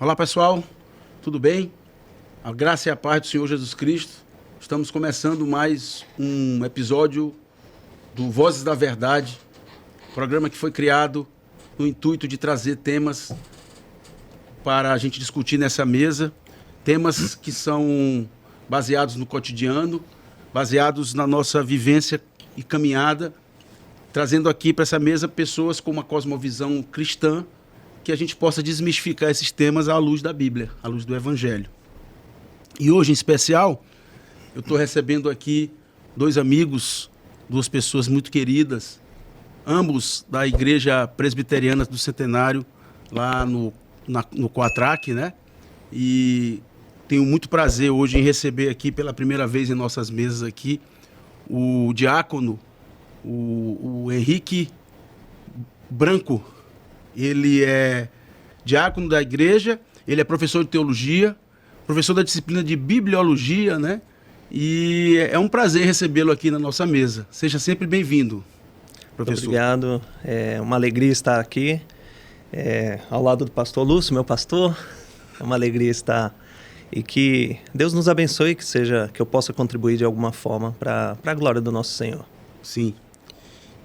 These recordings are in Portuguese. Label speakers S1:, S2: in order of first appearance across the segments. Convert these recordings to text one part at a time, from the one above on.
S1: Olá pessoal, tudo bem? A graça e a paz do Senhor Jesus Cristo. Estamos começando mais um episódio do Vozes da Verdade, programa que foi criado no intuito de trazer temas para a gente discutir nessa mesa, temas que são baseados no cotidiano, baseados na nossa vivência e caminhada, trazendo aqui para essa mesa pessoas com uma cosmovisão cristã, que a gente possa desmistificar esses temas à luz da Bíblia, à luz do Evangelho. E hoje, em especial, eu estou recebendo aqui dois amigos, duas pessoas muito queridas, ambos da Igreja Presbiteriana do Centenário, lá no Coatrac, né? E tenho muito prazer hoje em receber aqui pela primeira vez em nossas mesas aqui o diácono, o Henrique Branco. Ele é diácono da igreja, ele é professor de teologia, professor da disciplina de bibliologia, né? E é um prazer recebê-lo aqui na nossa mesa. Seja sempre bem-vindo, professor.
S2: Muito obrigado, é uma alegria estar aqui, ao lado do pastor Lúcio, meu pastor. É uma alegria estar e que Deus nos abençoe, que eu possa contribuir de alguma forma para a glória do nosso Senhor.
S1: Sim.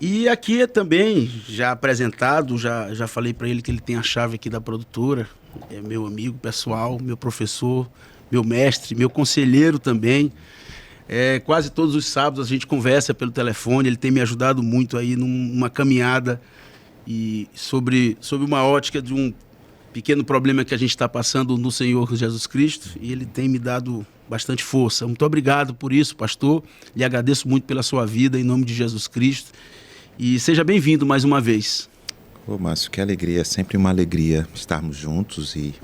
S1: E aqui também, já apresentado, já falei para ele que ele tem a chave aqui da produtora, é meu amigo pessoal, meu professor, meu mestre, meu conselheiro também. Quase todos os sábados a gente conversa pelo telefone, ele tem me ajudado muito aí numa caminhada e sobre uma ótica de um pequeno problema que a gente está passando no Senhor Jesus Cristo, e ele tem me dado bastante força. Muito obrigado por isso, pastor, lhe agradeço muito pela sua vida, em nome de Jesus Cristo. E seja bem-vindo mais uma vez.
S3: Ô Márcio, que alegria, é sempre uma alegria estarmos juntos e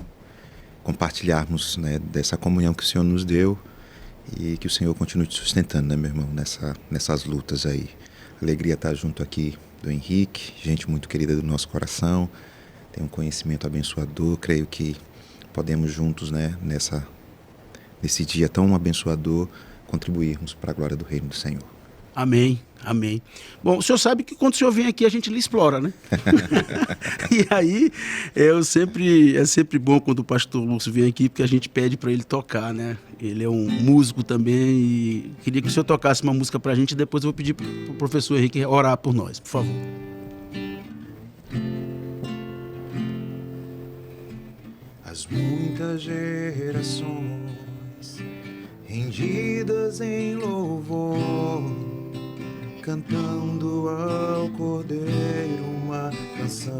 S3: compartilharmos, né, dessa comunhão que o Senhor nos deu e que o Senhor continue te sustentando, né, meu irmão, nessas lutas aí. Alegria estar junto aqui do Henrique, gente muito querida do nosso coração, tem um conhecimento abençoador, creio que podemos juntos, né, nesse dia tão abençoador, contribuirmos para a glória do reino do Senhor.
S1: Amém, amém. Bom, o senhor sabe que quando o senhor vem aqui a gente lhe explora, né? E aí é sempre bom quando o pastor Lúcio vem aqui, porque a gente pede para ele tocar, né? Ele é um músico também e queria que o senhor tocasse uma música para a gente e depois eu vou pedir para o professor Henrique orar por nós, por favor.
S4: As muitas gerações rendidas em louvor, cantando ao Cordeiro uma canção.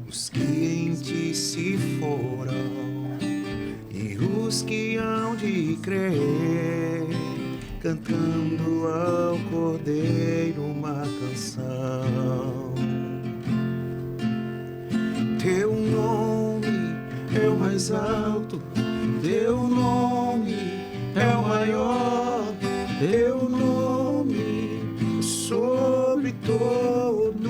S4: Os que em ti se foram e os que hão de crer, cantando ao Cordeiro uma canção. Teu nome é o mais alto, teu nome é o maior, teu nome é sobre todos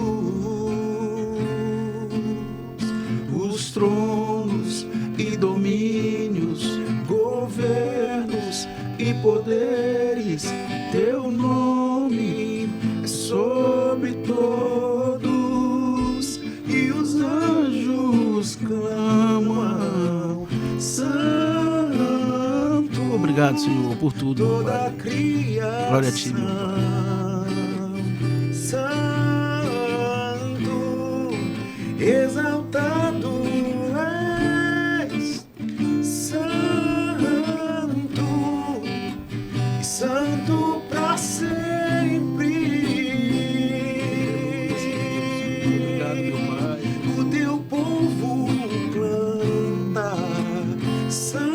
S4: os tronos e domínios, governos e poderes, teu nome é sobre todos e os anjos clamam, Santo.
S1: Obrigado, Senhor, por tudo.
S4: Toda a criação,
S1: glória a ti, meu Pai.
S4: Santo, exaltado és, Santo, e Santo para sempre.
S1: Obrigado, meu Pai.
S4: O teu povo canta, Santo,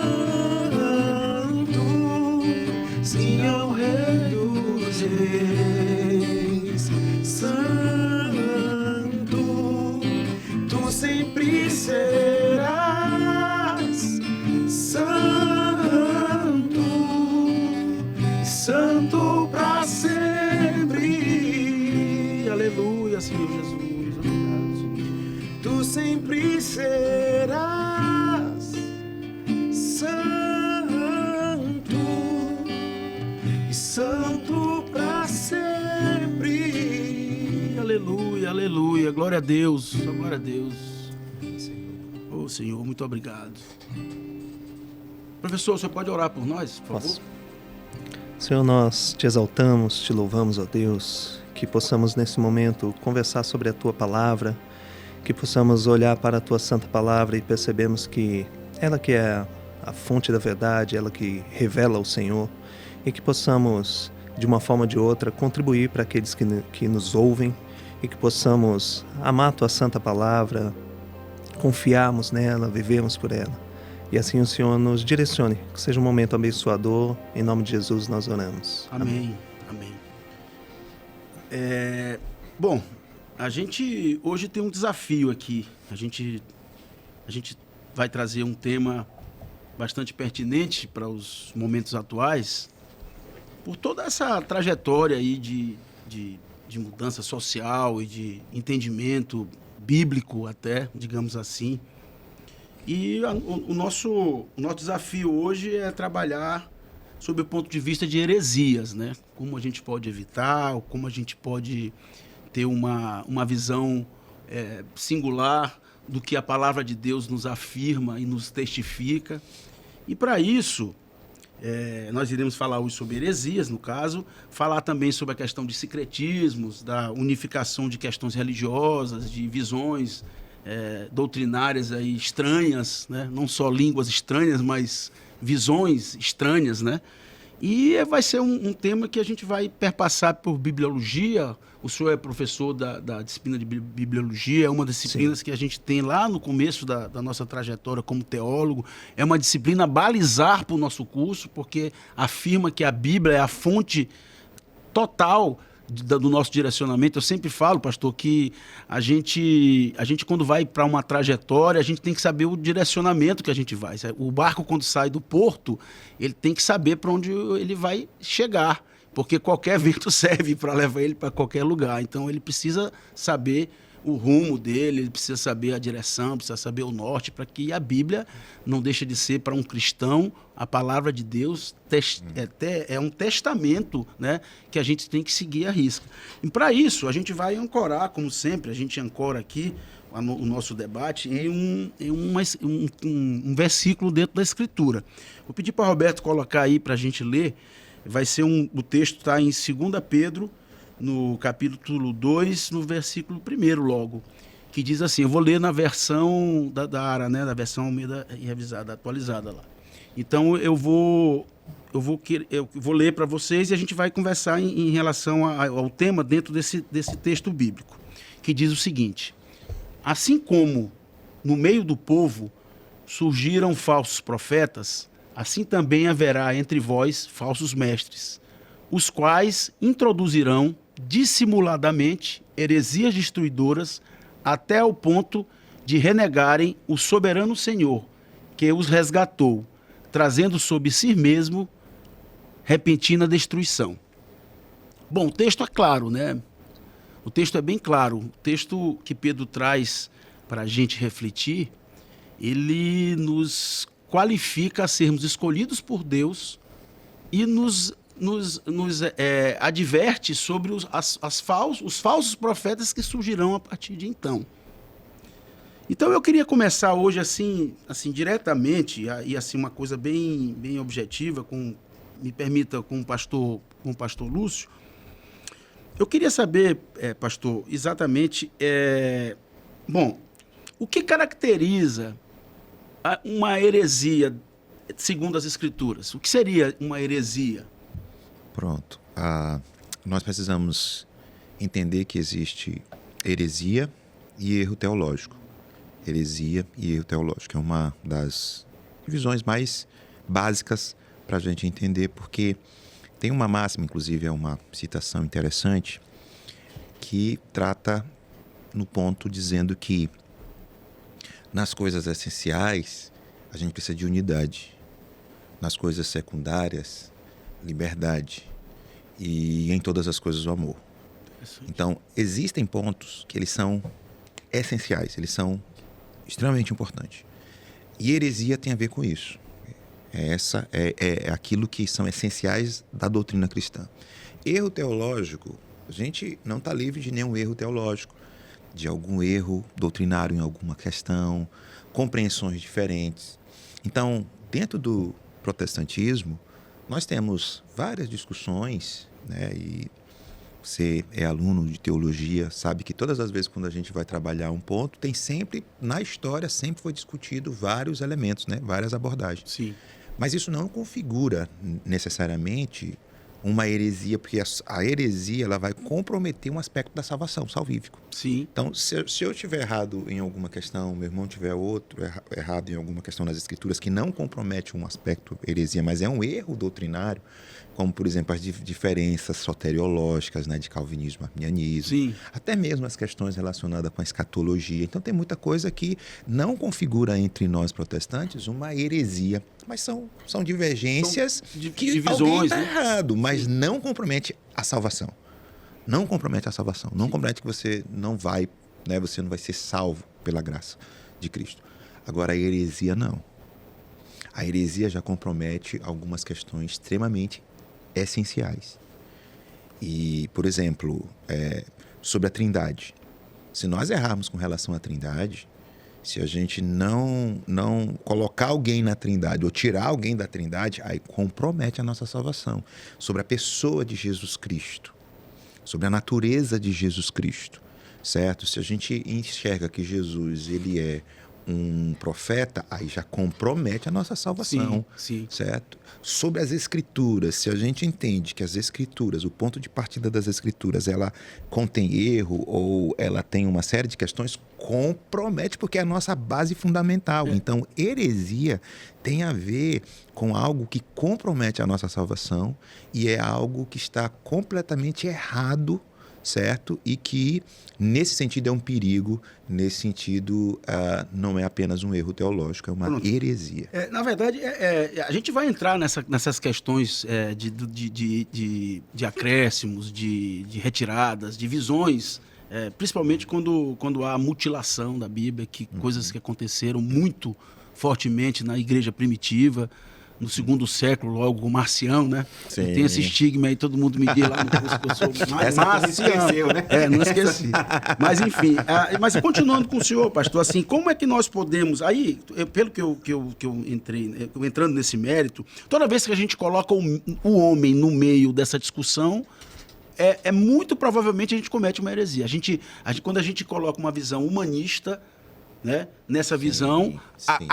S4: sim ao Rei dos Reis. Santo, tu sempre serás, Santo, Santo para sempre.
S1: Aleluia, Senhor Jesus. Obrigado, Senhor.
S4: Tu sempre serás santo e santo para sempre.
S1: Aleluia, aleluia. Aleluia, glória a Deus, glória a Deus. Ô Senhor, muito obrigado. Professor, você pode orar por nós, por favor?
S2: Posso. Senhor, nós te exaltamos, te louvamos, ó Deus, que possamos nesse momento conversar sobre a Tua Palavra, que possamos olhar para a Tua Santa Palavra e percebemos que ela que é a fonte da verdade, ela que revela o Senhor, e que possamos, de uma forma ou de outra, contribuir para aqueles que nos ouvem, e que possamos amar a Tua Santa Palavra, confiarmos nela, vivermos por ela. E assim o Senhor nos direcione, que seja um momento abençoador. Em nome de Jesus nós oramos.
S1: Amém. Amém. Bom, a gente hoje tem um desafio aqui. A gente vai trazer um tema bastante pertinente para os momentos atuais, por toda essa trajetória aí de mudança social e de entendimento bíblico até, digamos assim. E o nosso desafio hoje é trabalhar sob o ponto de vista de heresias, né? Como a gente pode evitar, como a gente pode ter uma visão singular do que a palavra de Deus nos afirma e nos testifica. E para isso, nós iremos falar hoje sobre heresias, no caso, falar também sobre a questão de sincretismos, da unificação de questões religiosas, de visões doutrinárias aí estranhas, né? Não só línguas estranhas, mas visões estranhas, né? E vai ser um tema que a gente vai perpassar por bibliologia. O senhor é professor da disciplina de bibliologia, é uma das disciplinas que a gente tem lá no começo da nossa trajetória como teólogo. É uma disciplina balizar para o nosso curso, porque afirma que a Bíblia é a fonte total do nosso direcionamento. Eu sempre falo, pastor, que a gente quando vai para uma trajetória, a gente tem que saber o direcionamento que a gente vai. O barco, quando sai do porto, ele tem que saber para onde ele vai chegar, porque qualquer vento serve para levar ele para qualquer lugar. Então ele precisa saber o rumo dele, ele precisa saber a direção, precisa saber o norte, para que a Bíblia não deixe de ser, para um cristão, a palavra de Deus é um testamento, né, que a gente tem que seguir à risca. E para isso, a gente vai ancorar, como sempre, a gente ancora aqui o nosso debate em um versículo dentro da Escritura. Vou pedir para o Roberto colocar aí para a gente ler. Vai ser o texto está em 2 Pedro, no capítulo 2, no versículo 1 logo, que diz assim, eu vou ler na versão da ARA, né, da versão Almeida revisada, atualizada lá. Então eu vou ler para vocês e a gente vai conversar em relação ao tema dentro desse texto bíblico, que diz o seguinte: assim como no meio do povo surgiram falsos profetas, assim também haverá entre vós falsos mestres, os quais introduzirão dissimuladamente heresias destruidoras até o ponto de renegarem o soberano Senhor, que os resgatou, trazendo sobre si mesmo repentina destruição. Bom, o texto é claro, né? O texto é bem claro. O texto que Pedro traz para a gente refletir, ele nos qualifica a sermos escolhidos por Deus e nos adverte sobre os falsos profetas que surgirão a partir de então. Então eu queria começar hoje assim diretamente e assim uma coisa bem objetiva, me permita, com o pastor Lúcio. Eu queria saber, pastor, exatamente, o que caracteriza uma heresia segundo as Escrituras? O que seria uma heresia?
S3: Pronto. Nós precisamos entender que existe heresia e erro teológico. Heresia e erro teológico é uma das divisões mais básicas para a gente entender, porque tem uma máxima, inclusive é uma citação interessante, que trata no ponto dizendo que nas coisas essenciais a gente precisa de unidade, nas coisas secundárias liberdade, e em todas as coisas o amor. Então, existem pontos que eles são essenciais, eles são extremamente importantes. E heresia tem a ver com isso. Essa é aquilo que são essenciais da doutrina cristã. Erro teológico, a gente não está livre de nenhum erro teológico. de algum erro doutrinário em alguma questão, compreensões diferentes. Então, dentro do protestantismo, nós temos várias discussões, né? E você é aluno de teologia, sabe que todas as vezes quando a gente vai trabalhar um ponto, tem sempre, na história, sempre foi discutido vários elementos, né? Várias abordagens.
S1: Sim.
S3: Mas isso não configura necessariamente uma heresia, porque a heresia ela vai comprometer um aspecto da salvação, salvífico.
S1: Sim.
S3: Então, se eu estiver errado em alguma questão, meu irmão tiver outro errado em alguma questão das Escrituras, que não compromete um aspecto heresia, mas é um erro doutrinário, como, por exemplo, as diferenças soteriológicas, né, de calvinismo, arminianismo,
S1: Sim.
S3: até mesmo as questões relacionadas com a escatologia. Então, tem muita coisa que não configura entre nós protestantes uma heresia, mas são divergências que
S1: divisões,
S3: alguém está
S1: né?
S3: errado, mas não compromete a salvação. Não compromete a salvação. Não compromete que você não vai, né, você não vai ser salvo pela graça de Cristo. Agora, a heresia não. A heresia já compromete algumas questões extremamente essenciais. E, por exemplo, sobre a Trindade. Se nós errarmos com relação à Trindade, se a gente não colocar alguém na Trindade ou tirar alguém da Trindade, aí compromete a nossa salvação. Sobre a pessoa de Jesus Cristo, sobre a natureza de Jesus Cristo, certo? Se a gente enxerga que Jesus ele é um profeta, aí já compromete a nossa salvação,
S1: sim.
S3: certo? Sobre as Escrituras, se a gente entende que as Escrituras, o ponto de partida das Escrituras, ela contém erro ou ela tem uma série de questões, compromete porque é a nossa base fundamental. Então, heresia tem a ver com algo que compromete a nossa salvação e é algo que está completamente errado, certo? E que, nesse sentido, é um perigo, nesse sentido, não é apenas um erro teológico, é uma heresia.
S1: Na verdade, a gente vai entrar nessas questões de acréscimos, de retiradas, de visões, principalmente quando há mutilação da Bíblia, coisas que aconteceram muito fortemente na igreja primitiva, no segundo século, logo o Marcião, né?
S3: Sim.
S1: Tem esse estigma aí, todo mundo me diz lá no curso que eu sou Marcião.
S4: Esqueceu, né?
S1: Não esqueci. Mas, enfim, mas continuando com o senhor, pastor, assim, como é que nós podemos... Aí, pelo que eu entrei, entrando nesse mérito, toda vez que a gente coloca o homem no meio dessa discussão, muito provavelmente a gente comete uma heresia. Quando a gente coloca uma visão humanista, né, nessa visão,
S3: sim.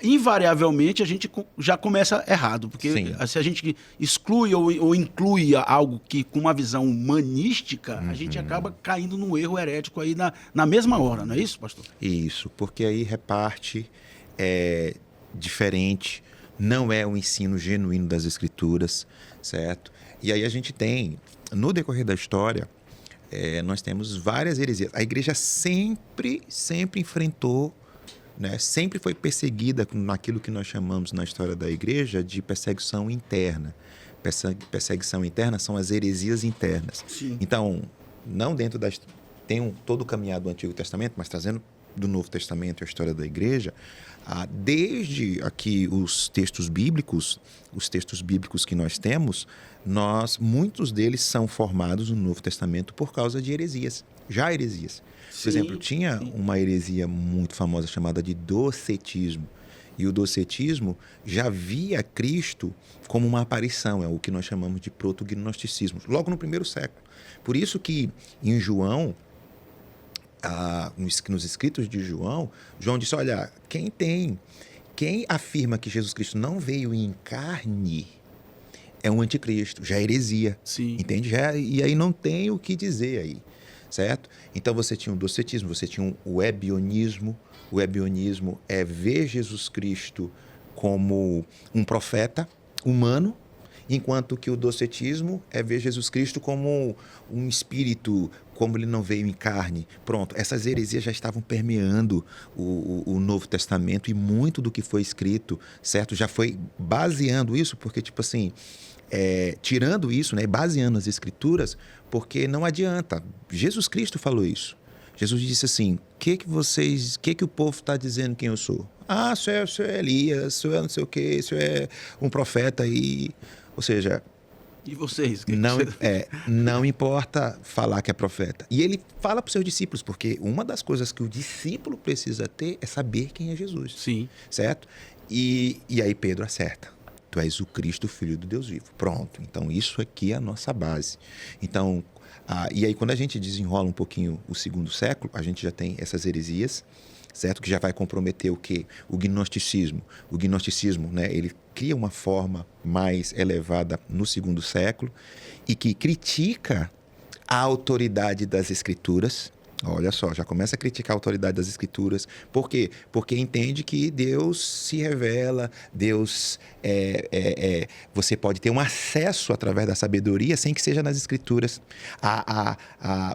S1: Invariavelmente a gente já começa errado, porque se a gente exclui ou inclui algo que com uma visão humanística, a gente acaba caindo no erro herético aí na mesma hora, não é isso, pastor?
S3: Isso, porque aí reparte diferente, não é o ensino genuíno das Escrituras, certo? E aí a gente tem, no decorrer da história, nós temos várias heresias. A igreja sempre enfrentou, né, sempre foi perseguida naquilo que nós chamamos na história da igreja de perseguição interna. Perseguição interna são as heresias internas.
S1: Sim.
S3: Então, não dentro tem todo o caminhado do Antigo Testamento, mas trazendo do Novo Testamento a história da igreja, desde aqui os textos bíblicos que nós temos, muitos deles são formados no Novo Testamento por causa de heresias, já heresias. Por exemplo, tinha uma heresia muito famosa chamada de docetismo. E o docetismo já via Cristo como uma aparição, é o que nós chamamos de protognosticismo, logo no primeiro século. Por isso que em João, nos escritos de João disse, olha, quem afirma que Jesus Cristo não veio em carne é um anticristo, já é heresia.
S1: Sim.
S3: Entende? E aí não tem o que dizer aí, certo? Então você tinha o docetismo, você tinha o ebionismo. O ebionismo é ver Jesus Cristo como um profeta humano, enquanto que o docetismo é ver Jesus Cristo como um espírito, como ele não veio em carne. Pronto, essas heresias já estavam permeando o Novo Testamento e muito do que foi escrito, certo? Já foi baseando isso, porque, tipo assim, tirando isso, né, baseando as Escrituras, porque não adianta. Jesus Cristo falou isso. Jesus disse assim, o que o povo está dizendo quem eu sou? Isso é Elias, isso é não sei o quê, isso é um profeta aí. Ou seja,
S1: E vocês?
S3: Não importa falar que é profeta. E ele fala para os seus discípulos, porque uma das coisas que o discípulo precisa ter é saber quem é Jesus.
S1: Sim.
S3: Certo? E aí Pedro acerta. Tu és o Cristo, filho do Deus vivo. Pronto. Então isso aqui é a nossa base. Então, e aí quando a gente desenrola um pouquinho o segundo século, a gente já tem essas heresias, certo? Que já vai comprometer o quê? O gnosticismo. O gnosticismo, né? Ele cria uma forma mais elevada no segundo século e que critica a autoridade das Escrituras. Olha só, já começa a criticar a autoridade das Escrituras. Por quê? Porque entende que Deus se revela, Deus você pode ter um acesso através da sabedoria sem que seja nas Escrituras.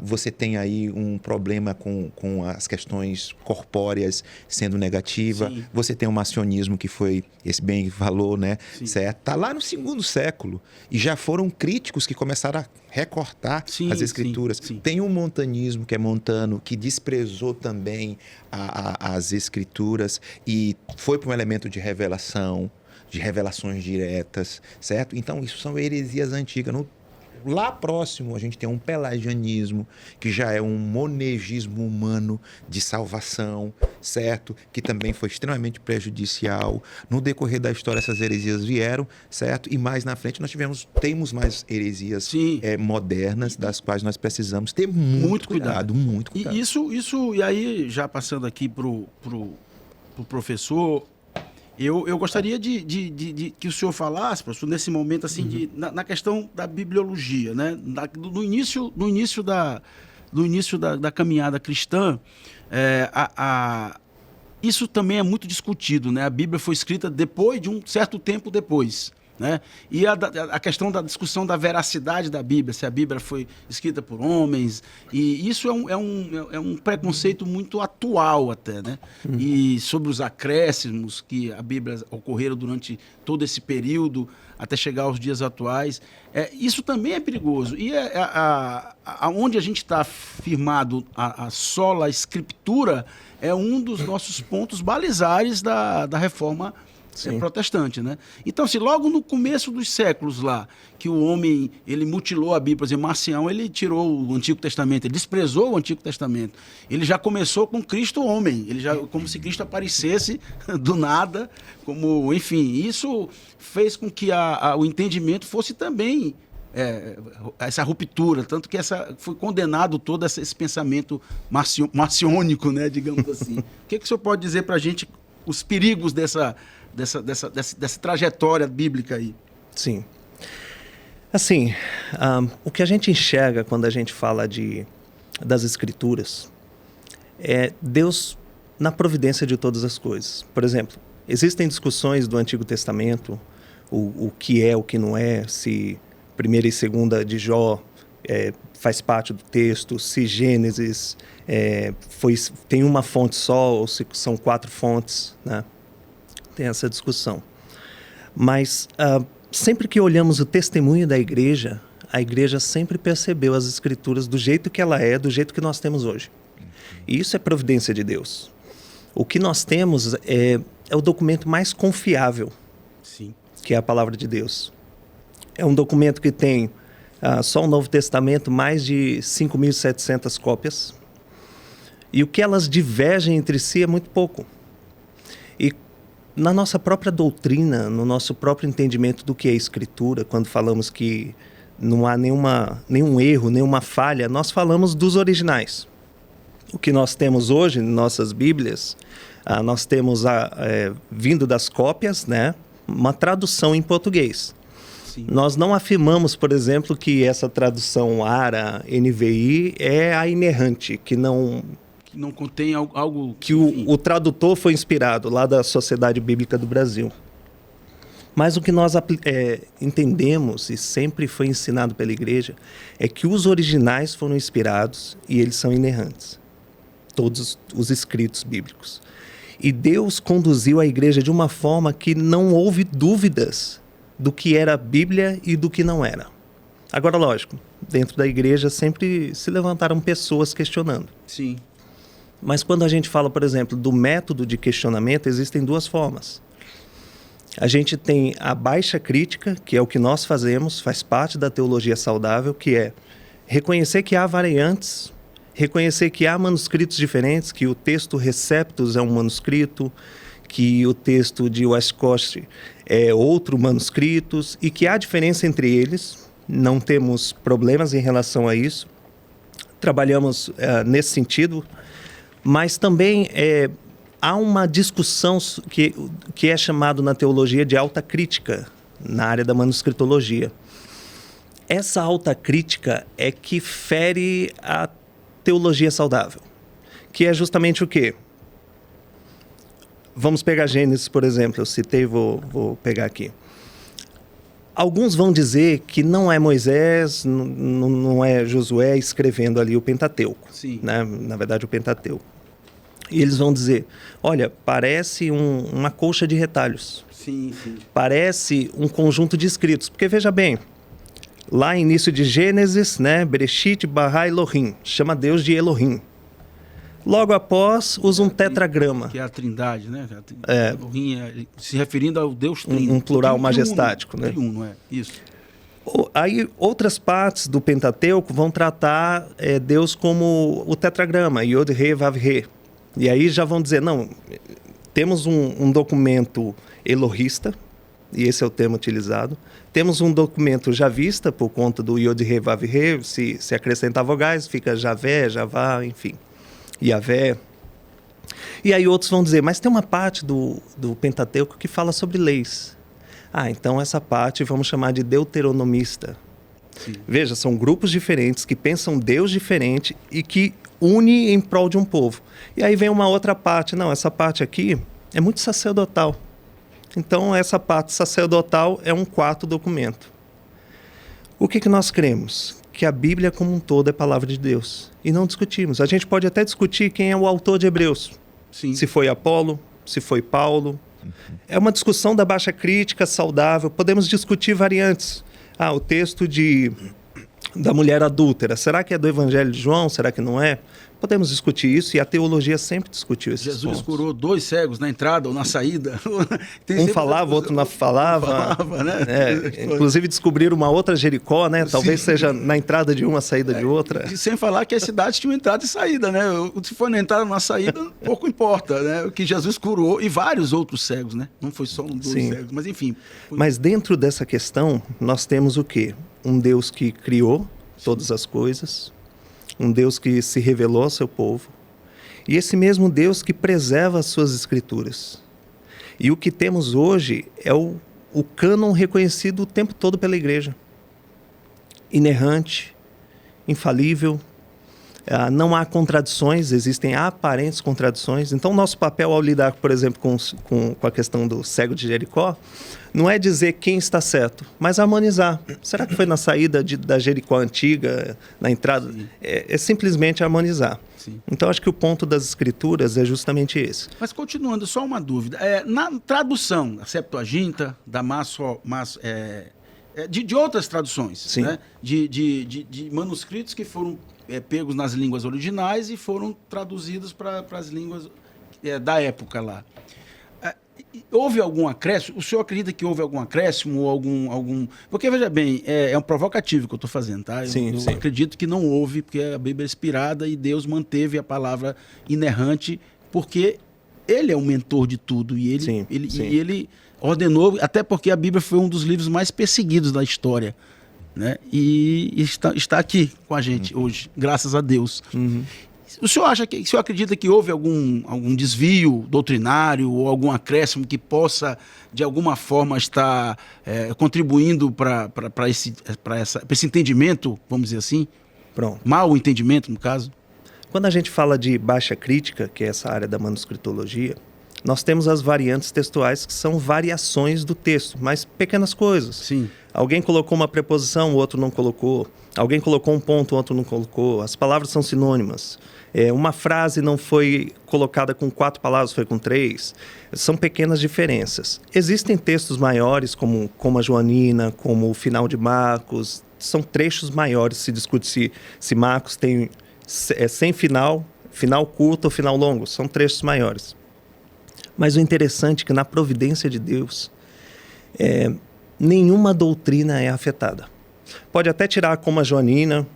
S3: Você tem aí um problema com as questões corpóreas sendo negativa.
S1: Sim.
S3: Você tem um macionismo que foi, esse bem falou, né?
S1: Sim.
S3: Certo? Está lá no segundo século e já foram críticos que começaram a recortar as Escrituras.
S1: Sim.
S3: Tem um montanismo que é montano, que desprezou também as Escrituras e foi para um elemento de revelação, de revelações diretas, certo? Então, isso são heresias antigas. Lá próximo, a gente tem um pelagianismo, que já é um monegismo humano de salvação, certo? Que também foi extremamente prejudicial. No decorrer da história, essas heresias vieram, certo? E mais na frente, temos mais heresias modernas, das quais nós precisamos ter muito cuidado. Muito cuidado.
S1: E aí, já passando aqui pro professor, eu gostaria de que o senhor falasse, professor, nesse momento assim, na questão da bibliologia, né? No início da caminhada cristã, isso também é muito discutido, né? A Bíblia foi escrita depois de um certo tempo depois, né? E a questão da discussão da veracidade da Bíblia, se a Bíblia foi escrita por homens, e isso é um preconceito muito atual até, né? E sobre os acréscimos que a Bíblia ocorreram durante todo esse período até chegar aos dias atuais, isso também é perigoso. E onde a gente está firmado a sola escritura é um dos nossos pontos balizares da reforma protestante, né? Então, se logo no começo dos séculos lá, que o homem, ele mutilou a Bíblia, por exemplo, Marcião, ele tirou o Antigo Testamento, ele desprezou o Antigo Testamento. Ele já começou com Cristo homem, como se Cristo aparecesse do nada, enfim, isso fez com que o entendimento fosse também essa ruptura, tanto que foi condenado todo esse pensamento marciônico, né, digamos assim. O que o senhor pode dizer para a gente os perigos dessa trajetória bíblica aí?
S2: Sim. Assim, o que a gente enxerga quando a gente fala das Escrituras é Deus na providência de todas as coisas. Por exemplo, existem discussões do Antigo Testamento, o que é, o que não é, se 1ª e 2ª de Jó faz parte do texto, se Gênesis tem uma fonte só ou se são 4 fontes, né? Tem essa discussão. Mas sempre que olhamos o testemunho da igreja, a igreja sempre percebeu as Escrituras do jeito que ela do jeito que nós temos hoje. E isso é providência de Deus. O que nós temos é o documento mais confiável,
S1: sim,
S2: que é a palavra de Deus. É um documento que tem só o Novo Testamento, mais de 5.700 cópias. E o que elas divergem entre si é muito pouco. E na nossa própria doutrina, no nosso próprio entendimento do que é Escritura, quando falamos que não há nenhum erro, nenhuma falha, nós falamos dos originais. O que nós temos hoje em nossas Bíblias, nós temos, vindo das cópias, né, uma tradução em português.
S1: Sim.
S2: Nós não afirmamos, por exemplo, que essa tradução ARA, NVI, é a inerrante, que não
S1: contém algo...
S2: Que o tradutor foi inspirado lá da Sociedade Bíblica do Brasil. Mas o que nós entendemos, e sempre foi ensinado pela igreja, é que os originais foram inspirados e eles são inerrantes. Todos os escritos bíblicos. E Deus conduziu a igreja de uma forma que não houve dúvidas do que era a Bíblia e do que não era. Agora, lógico, dentro da igreja sempre se levantaram pessoas questionando.
S1: Sim.
S2: Mas quando a gente fala, por exemplo, do método de questionamento, existem 2 formas. A gente tem a baixa crítica, que é o que nós fazemos, faz parte da teologia saudável, que é reconhecer que há variantes, reconhecer que há manuscritos diferentes, que o texto Receptus é um manuscrito, que o texto de Westcott é outro manuscrito, e que há diferença entre eles, não temos problemas em relação a isso, trabalhamos nesse sentido, mas também há uma discussão que é chamado na teologia de alta crítica, na área da manuscritologia. Essa alta crítica é que fere a teologia saudável, que é justamente o quê? Vamos pegar Gênesis, por exemplo, eu citei, vou pegar aqui. Alguns vão dizer que não é Moisés, não é Josué escrevendo ali o Pentateuco, né? Na verdade o Pentateuco. E eles vão dizer, olha, parece uma colcha de retalhos.
S1: Sim.
S2: Parece um conjunto de escritos. Porque, veja bem, lá no início de Gênesis, né, Bereshit bara Elohim, chama Deus de Elohim. Logo após, usa um tetragrama.
S1: Que é a trindade, né? Elohim se referindo ao Deus Trino.
S2: Um plural majestático, né?
S1: Triuno, isso.
S2: Aí, outras partes do Pentateuco vão tratar Deus como o tetragrama, Yod, He, Vav, He. E aí já vão dizer, não, temos um documento elohista, e esse é o termo utilizado. Temos um documento javista, por conta do Yod, He, Vav, He, se acrescentar vogais, fica Javé, Javá, enfim, Yavé. E aí outros vão dizer, mas tem uma parte do Pentateuco que fala sobre leis. Então essa parte vamos chamar de deuteronomista.
S1: Sim.
S2: Veja, são grupos diferentes que pensam Deus diferente e que une em prol de um povo. E aí vem uma outra parte, não, essa parte aqui é muito sacerdotal. Então essa parte sacerdotal é um quarto documento. O que nós cremos? Que a Bíblia como um todo é palavra de Deus. E não discutimos. A gente pode até discutir quem é o autor de Hebreus.
S1: Sim.
S2: Se foi Apolo, se foi Paulo. É uma discussão da baixa crítica, saudável. Podemos discutir variantes. O texto da mulher adúltera, será que é do Evangelho de João? Será que não é? Podemos discutir isso e a teologia sempre discutiu esses
S1: Jesus
S2: pontos.
S1: curou 2 cegos na entrada ou na saída.
S2: Um falava, outro não falava.
S1: Né?
S2: Inclusive descobriram uma outra Jericó, né? Talvez seja na entrada de uma, saída de outra.
S1: E sem falar que as cidades tinham entrada e saída, né? Se for na entrada ou na saída, pouco importa, né? O que Jesus curou e vários outros cegos, né? Não foi só 2 cegos, mas enfim.
S2: Mas dentro dessa questão, nós temos o quê? Um Deus que criou todas as coisas, um Deus que se revelou ao seu povo, e esse mesmo Deus que preserva as suas escrituras. E o que temos hoje é o cânon reconhecido o tempo todo pela igreja. Inerrante, infalível, não há contradições, existem aparentes contradições. Então, nosso papel ao lidar, por exemplo, com a questão do cego de Jericó, não é dizer quem está certo, mas harmonizar. Será que foi na saída da Jericó antiga, na entrada? É simplesmente harmonizar.
S1: Sim.
S2: Então, acho que o ponto das escrituras é justamente esse.
S1: Mas continuando, só uma dúvida. Na tradução, da Septuaginta, da de outras traduções, né? de manuscritos que foram pegos nas línguas originais e foram traduzidos para as línguas da época lá. Houve algum acréscimo? O senhor acredita que houve algum acréscimo ou algum... Porque, veja bem, é um provocativo que eu estou fazendo, tá? Eu acredito que não houve, porque a Bíblia é inspirada e Deus manteve a palavra inerrante, porque Ele é o mentor de tudo e Ele ordenou, até porque a Bíblia foi um dos livros mais perseguidos da história, né? E está aqui com a gente hoje, graças a Deus.
S2: Uhum.
S1: O senhor acredita que houve algum desvio doutrinário ou algum acréscimo que possa, de alguma forma, estar contribuindo para esse entendimento, vamos dizer assim?
S2: Pronto.
S1: Mau entendimento, no caso?
S2: Quando a gente fala de baixa crítica, que é essa área da manuscritologia, nós temos as variantes textuais, que são variações do texto, mas pequenas coisas.
S1: Sim.
S2: Alguém colocou uma preposição, o outro não colocou. Alguém colocou um ponto, o outro não colocou. As palavras são sinônimas. Uma frase não foi colocada com 4 palavras, foi com 3. São pequenas diferenças. Existem textos maiores, como a Joanina, como o final de Marcos. São trechos maiores, se discute se Marcos tem sem final curto ou final longo. São trechos maiores. Mas o interessante é que na providência de Deus, nenhuma doutrina é afetada. Pode até tirar como a joanina,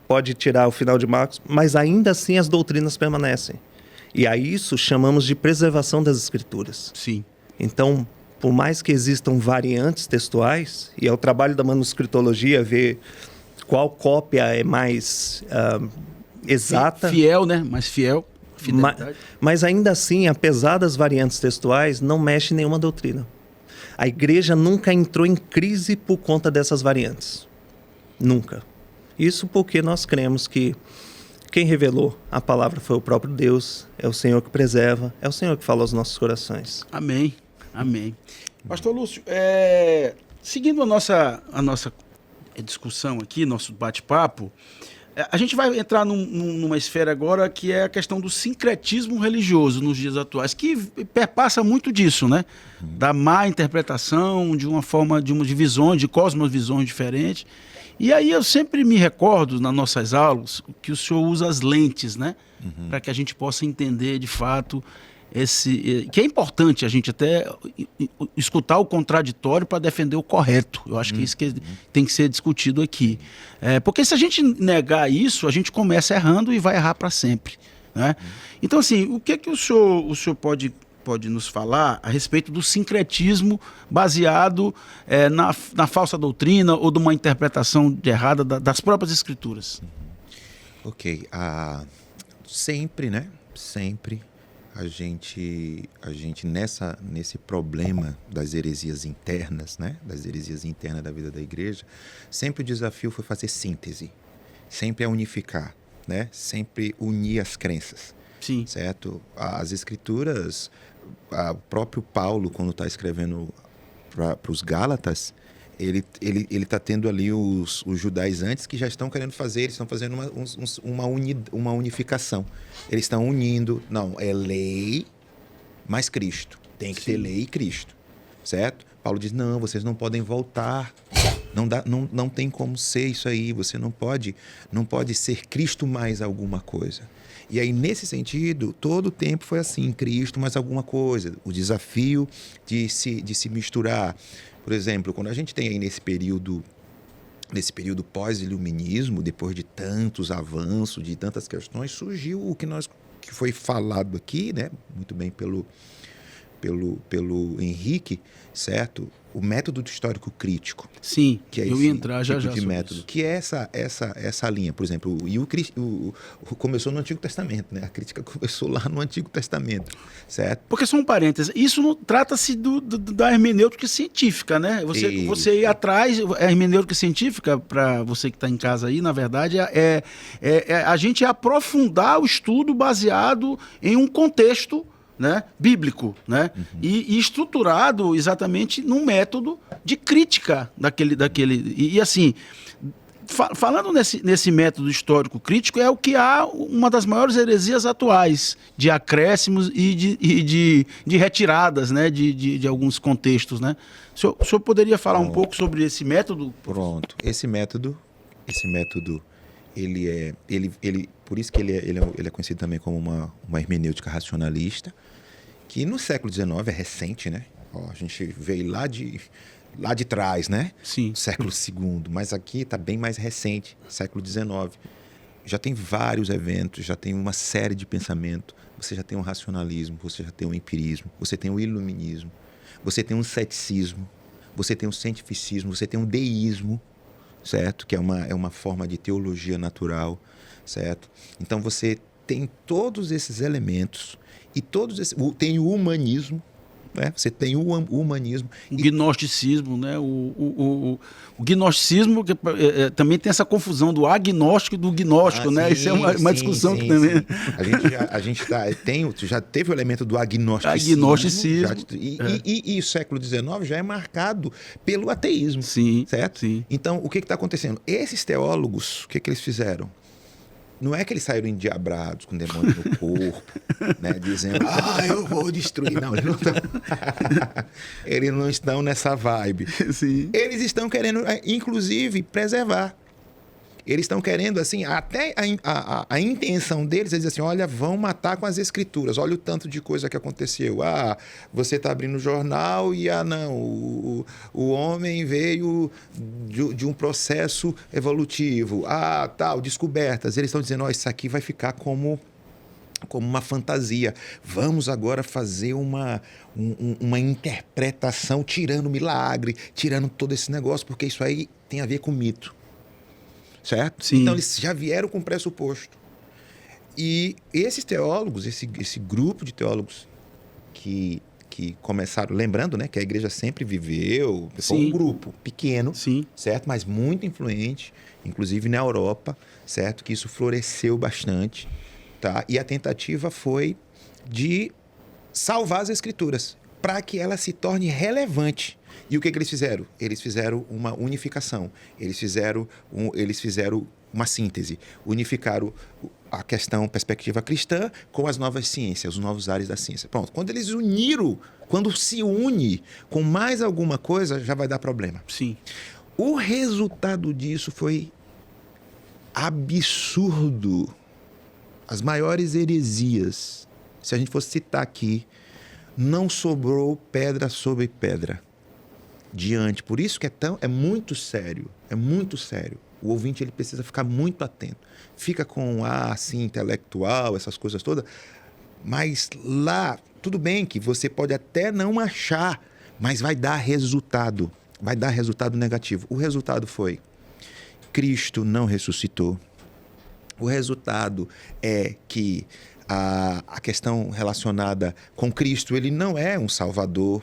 S2: pode tirar o final de Marcos, mas ainda assim as doutrinas permanecem. E a isso chamamos de preservação das Escrituras.
S1: Sim.
S2: Então, por mais que existam variantes textuais, e é o trabalho da manuscritologia ver qual cópia é mais exata.
S1: Fiel, né? Mais fiel.
S2: Mas ainda assim, apesar das variantes textuais, não mexe em nenhuma doutrina. A igreja nunca entrou em crise por conta dessas variantes. Nunca. Isso porque nós cremos que quem revelou a palavra foi o próprio Deus, é o Senhor que preserva, é o Senhor que fala aos nossos corações.
S1: Amém. Amém. Pastor Lúcio, seguindo a nossa discussão aqui, nosso bate-papo, a gente vai entrar numa esfera agora que é a questão do sincretismo religioso nos dias atuais, que perpassa muito disso, né? Da má interpretação, de uma forma, de visões, de cosmovisões diferentes. E aí eu sempre me recordo, nas nossas aulas, que o senhor usa as lentes, né? Para que a gente possa entender, de fato, que é importante a gente até escutar o contraditório para defender o correto. Eu acho que isso que tem que ser discutido aqui. Porque se a gente negar isso, a gente começa errando e vai errar para sempre, né? Então, assim, o que o senhor pode nos falar a respeito do sincretismo baseado na falsa doutrina ou de uma interpretação errada das próprias Escrituras?
S3: Ok. Sempre, né? Sempre a gente nesse problema das heresias internas, né? Das heresias internas da vida da igreja, sempre o desafio foi fazer síntese, sempre é unificar, né? Sempre unir as crenças.
S1: Sim.
S3: Certo? As Escrituras, o próprio Paulo, quando está escrevendo para os Gálatas, ele está tendo ali os judaizantes que já estão querendo fazer, eles estão fazendo uma unificação. Eles estão unindo, não, é lei mais Cristo. Tem que ter lei e Cristo, certo? Paulo diz, não, vocês não podem voltar. Não tem como ser isso aí, você não pode ser Cristo mais alguma coisa. E aí, nesse sentido, todo o tempo foi assim, Cristo mais alguma coisa. O desafio de se misturar. Por exemplo, quando a gente tem aí nesse período pós-iluminismo, depois de tantos avanços, de tantas questões, surgiu o que foi falado aqui, né, muito bem pelo Henrique, certo? O método histórico crítico.
S1: Sim,
S3: que é
S1: eu ia entrar já
S3: de método,
S1: isso.
S3: que é essa linha. Por exemplo, começou no Antigo Testamento, né? A crítica começou lá no Antigo Testamento, certo?
S1: Porque só um parênteses, isso trata-se da hermenêutica científica, né? Você ir atrás, a hermenêutica científica, para você que está em casa aí, na verdade, a gente aprofundar o estudo baseado em um contexto, né, bíblico, né, e estruturado exatamente num método de crítica daquele e assim, falando nesse método histórico crítico, é o que há uma das maiores heresias atuais, de acréscimos e de retiradas, né, de alguns contextos, né. O senhor poderia falar um pouco sobre esse método?
S3: Pronto. Esse método, por isso que ele é conhecido também como uma hermenêutica racionalista, que no século XIX é recente, né? A gente veio lá de trás, né?
S1: Sim.
S3: Século II, mas aqui está bem mais recente, século XIX. Já tem vários eventos, já tem uma série de pensamentos. Você já tem um racionalismo, você já tem um empirismo, você tem um iluminismo, você tem um ceticismo, você tem um cientificismo, você tem um deísmo, certo? Que é uma forma de teologia natural, certo? Então você tem todos esses elementos e tem o humanismo, né? Você tem o humanismo.
S1: O gnosticismo, né? O gnosticismo que, também tem essa confusão do agnóstico e do gnóstico, né?
S3: Sim,
S1: isso é uma discussão que também...
S3: Sim. A gente já teve o elemento do agnosticismo. E o século XIX já é marcado pelo ateísmo,
S1: sim,
S3: certo?
S1: Sim.
S3: Então, o que está acontecendo? Esses teólogos, o que eles fizeram? Não é que eles saíram endiabrados com demônio no corpo, né, dizendo, eu vou destruir. Não, eles não estão nessa vibe.
S1: Sim.
S3: Eles estão querendo, inclusive, preservar. Eles estão querendo, assim, até a intenção deles é dizer assim, olha, vão matar com as escrituras, olha o tanto de coisa que aconteceu. Ah, você está abrindo o jornal e, não, o homem veio de um processo evolutivo. Ah, tal, descobertas. Eles estão dizendo, isso aqui vai ficar como uma fantasia. Vamos agora fazer uma interpretação, tirando milagre, tirando todo esse negócio, porque isso aí tem a ver com mito. Certo?
S1: Sim.
S3: Então, eles já vieram com pressuposto. E esses teólogos, esse grupo de teólogos que começaram, lembrando, né, que a igreja sempre viveu, foi um grupo pequeno,
S1: Sim.
S3: certo? Mas muito influente, inclusive na Europa, certo? Que isso floresceu bastante, tá? E a tentativa foi de salvar as escrituras, para que ela se torne relevante. E o que eles fizeram? Eles fizeram uma unificação, eles fizeram uma síntese, unificaram a questão perspectiva cristã com as novas ciências, os novos ares da ciência. Pronto, quando se une com mais alguma coisa, já vai dar problema.
S1: Sim.
S3: O resultado disso foi absurdo. As maiores heresias, se a gente fosse citar aqui, não sobrou pedra sobre pedra diante. Por isso que é muito sério, é muito sério. O ouvinte ele precisa ficar muito atento. Fica com assim, intelectual, essas coisas todas, mas lá, tudo bem que você pode até não achar, mas vai dar resultado negativo. O resultado foi, Cristo não ressuscitou. O resultado é que a questão relacionada com Cristo, ele não é um salvador,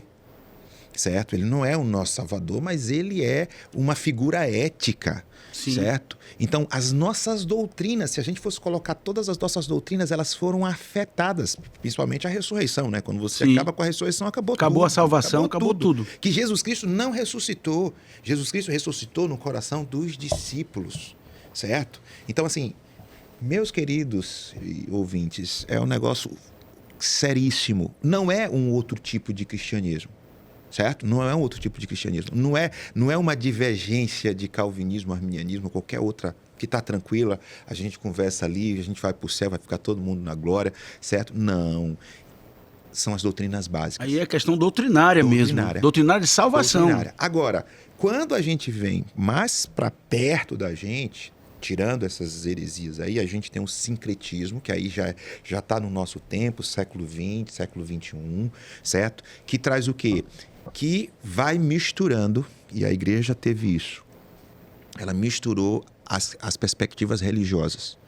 S3: certo? Ele não é o nosso salvador, mas ele é uma figura ética,
S1: Sim.
S3: certo? Então, as nossas doutrinas, se a gente fosse colocar todas as nossas doutrinas, elas foram afetadas, principalmente a ressurreição, né? Quando você acaba com a ressurreição, acabou tudo.
S1: Acabou a salvação, acabou tudo.
S3: Que Jesus Cristo não ressuscitou. Jesus Cristo ressuscitou no coração dos discípulos, certo? Então, assim, meus queridos ouvintes, é um negócio seríssimo. Não é um outro tipo de cristianismo, certo? Não é um outro tipo de cristianismo. Não é uma divergência de calvinismo, arminianismo, qualquer outra que está tranquila. A gente conversa ali, a gente vai para o céu, vai ficar todo mundo na glória, certo? Não. São as doutrinas básicas.
S1: Aí é questão doutrinária mesmo. Doutrinária de salvação.
S3: Doutrinária. Agora, quando a gente vem mais para perto da gente, tirando essas heresias aí, a gente tem um sincretismo, que aí já está no nosso tempo, século XX, século XXI, certo? Que traz o quê? Que vai misturando, e a igreja teve isso, ela misturou as perspectivas religiosas,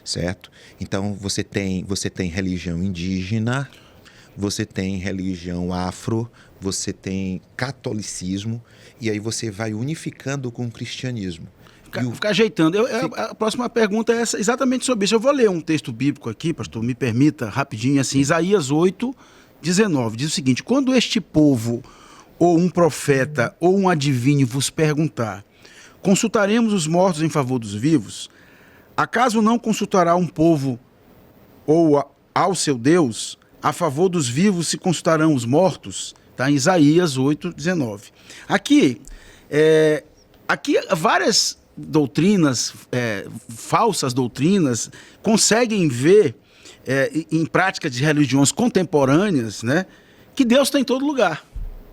S3: certo? Então, você tem religião indígena, você tem religião afro, você tem catolicismo, e aí você vai unificando com o cristianismo.
S1: Ficar ajeitando. A próxima pergunta é exatamente sobre isso. Eu vou ler um texto bíblico aqui, pastor, me permita, rapidinho, assim, Isaías 8:19, diz o seguinte: quando este povo, ou um profeta, ou um adivinho vos perguntar, consultaremos os mortos em favor dos vivos? Acaso não consultará um povo, ou ao seu Deus, a favor dos vivos se consultarão os mortos? Está em Isaías 8:19. Aqui várias doutrinas, falsas doutrinas, conseguem ver em práticas de religiões contemporâneas, né, que Deus está em todo lugar.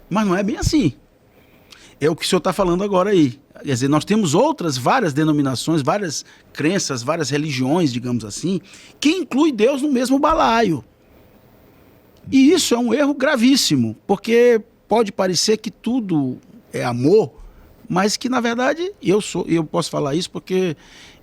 S1: Mas não é bem assim. É o que o senhor está falando agora aí. Quer dizer, nós temos várias denominações, várias crenças, várias religiões, digamos assim, que inclui Deus no mesmo balaio. E isso é um erro gravíssimo, porque pode parecer que tudo é amor, mas que, na verdade, eu posso falar isso porque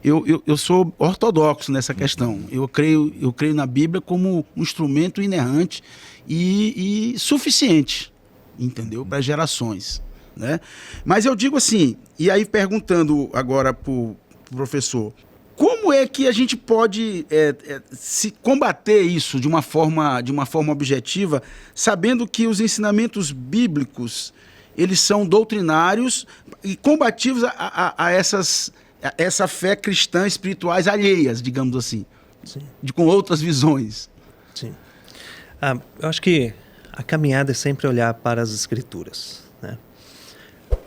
S1: eu sou ortodoxo nessa questão. Eu creio na Bíblia como um instrumento inerrante e suficiente, entendeu? Para gerações, né? Mas eu digo assim, e aí perguntando agora para o professor, como é que a gente pode se combater isso de uma forma objetiva, sabendo que os ensinamentos bíblicos eles são doutrinários e combativos a essa fé cristã espirituais alheias, digamos assim, com outras visões?
S2: Sim. Eu acho que a caminhada é sempre olhar para as Escrituras, né?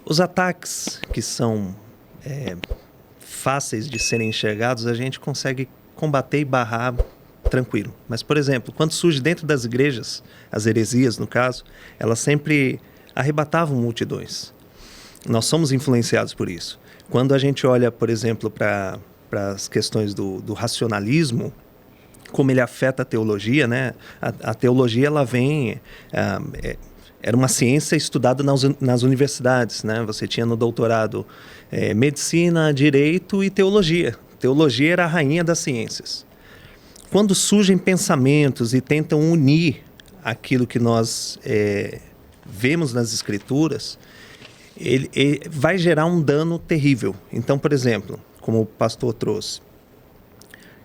S2: Os ataques que são fáceis de serem enxergados, a gente consegue combater e barrar tranquilo. Mas, por exemplo, quando surge dentro das igrejas, as heresias, no caso, elas sempre arrebatavam multidões. Nós somos influenciados por isso. Quando a gente olha, por exemplo, para as questões do racionalismo, como ele afeta a teologia, né? A teologia, ela vem... era uma ciência estudada nas universidades, né? Você tinha no doutorado medicina, direito e teologia. Teologia era a rainha das ciências. Quando surgem pensamentos e tentam unir aquilo que nós vemos nas Escrituras, ele vai gerar um dano terrível. Então, por exemplo, como o pastor trouxe,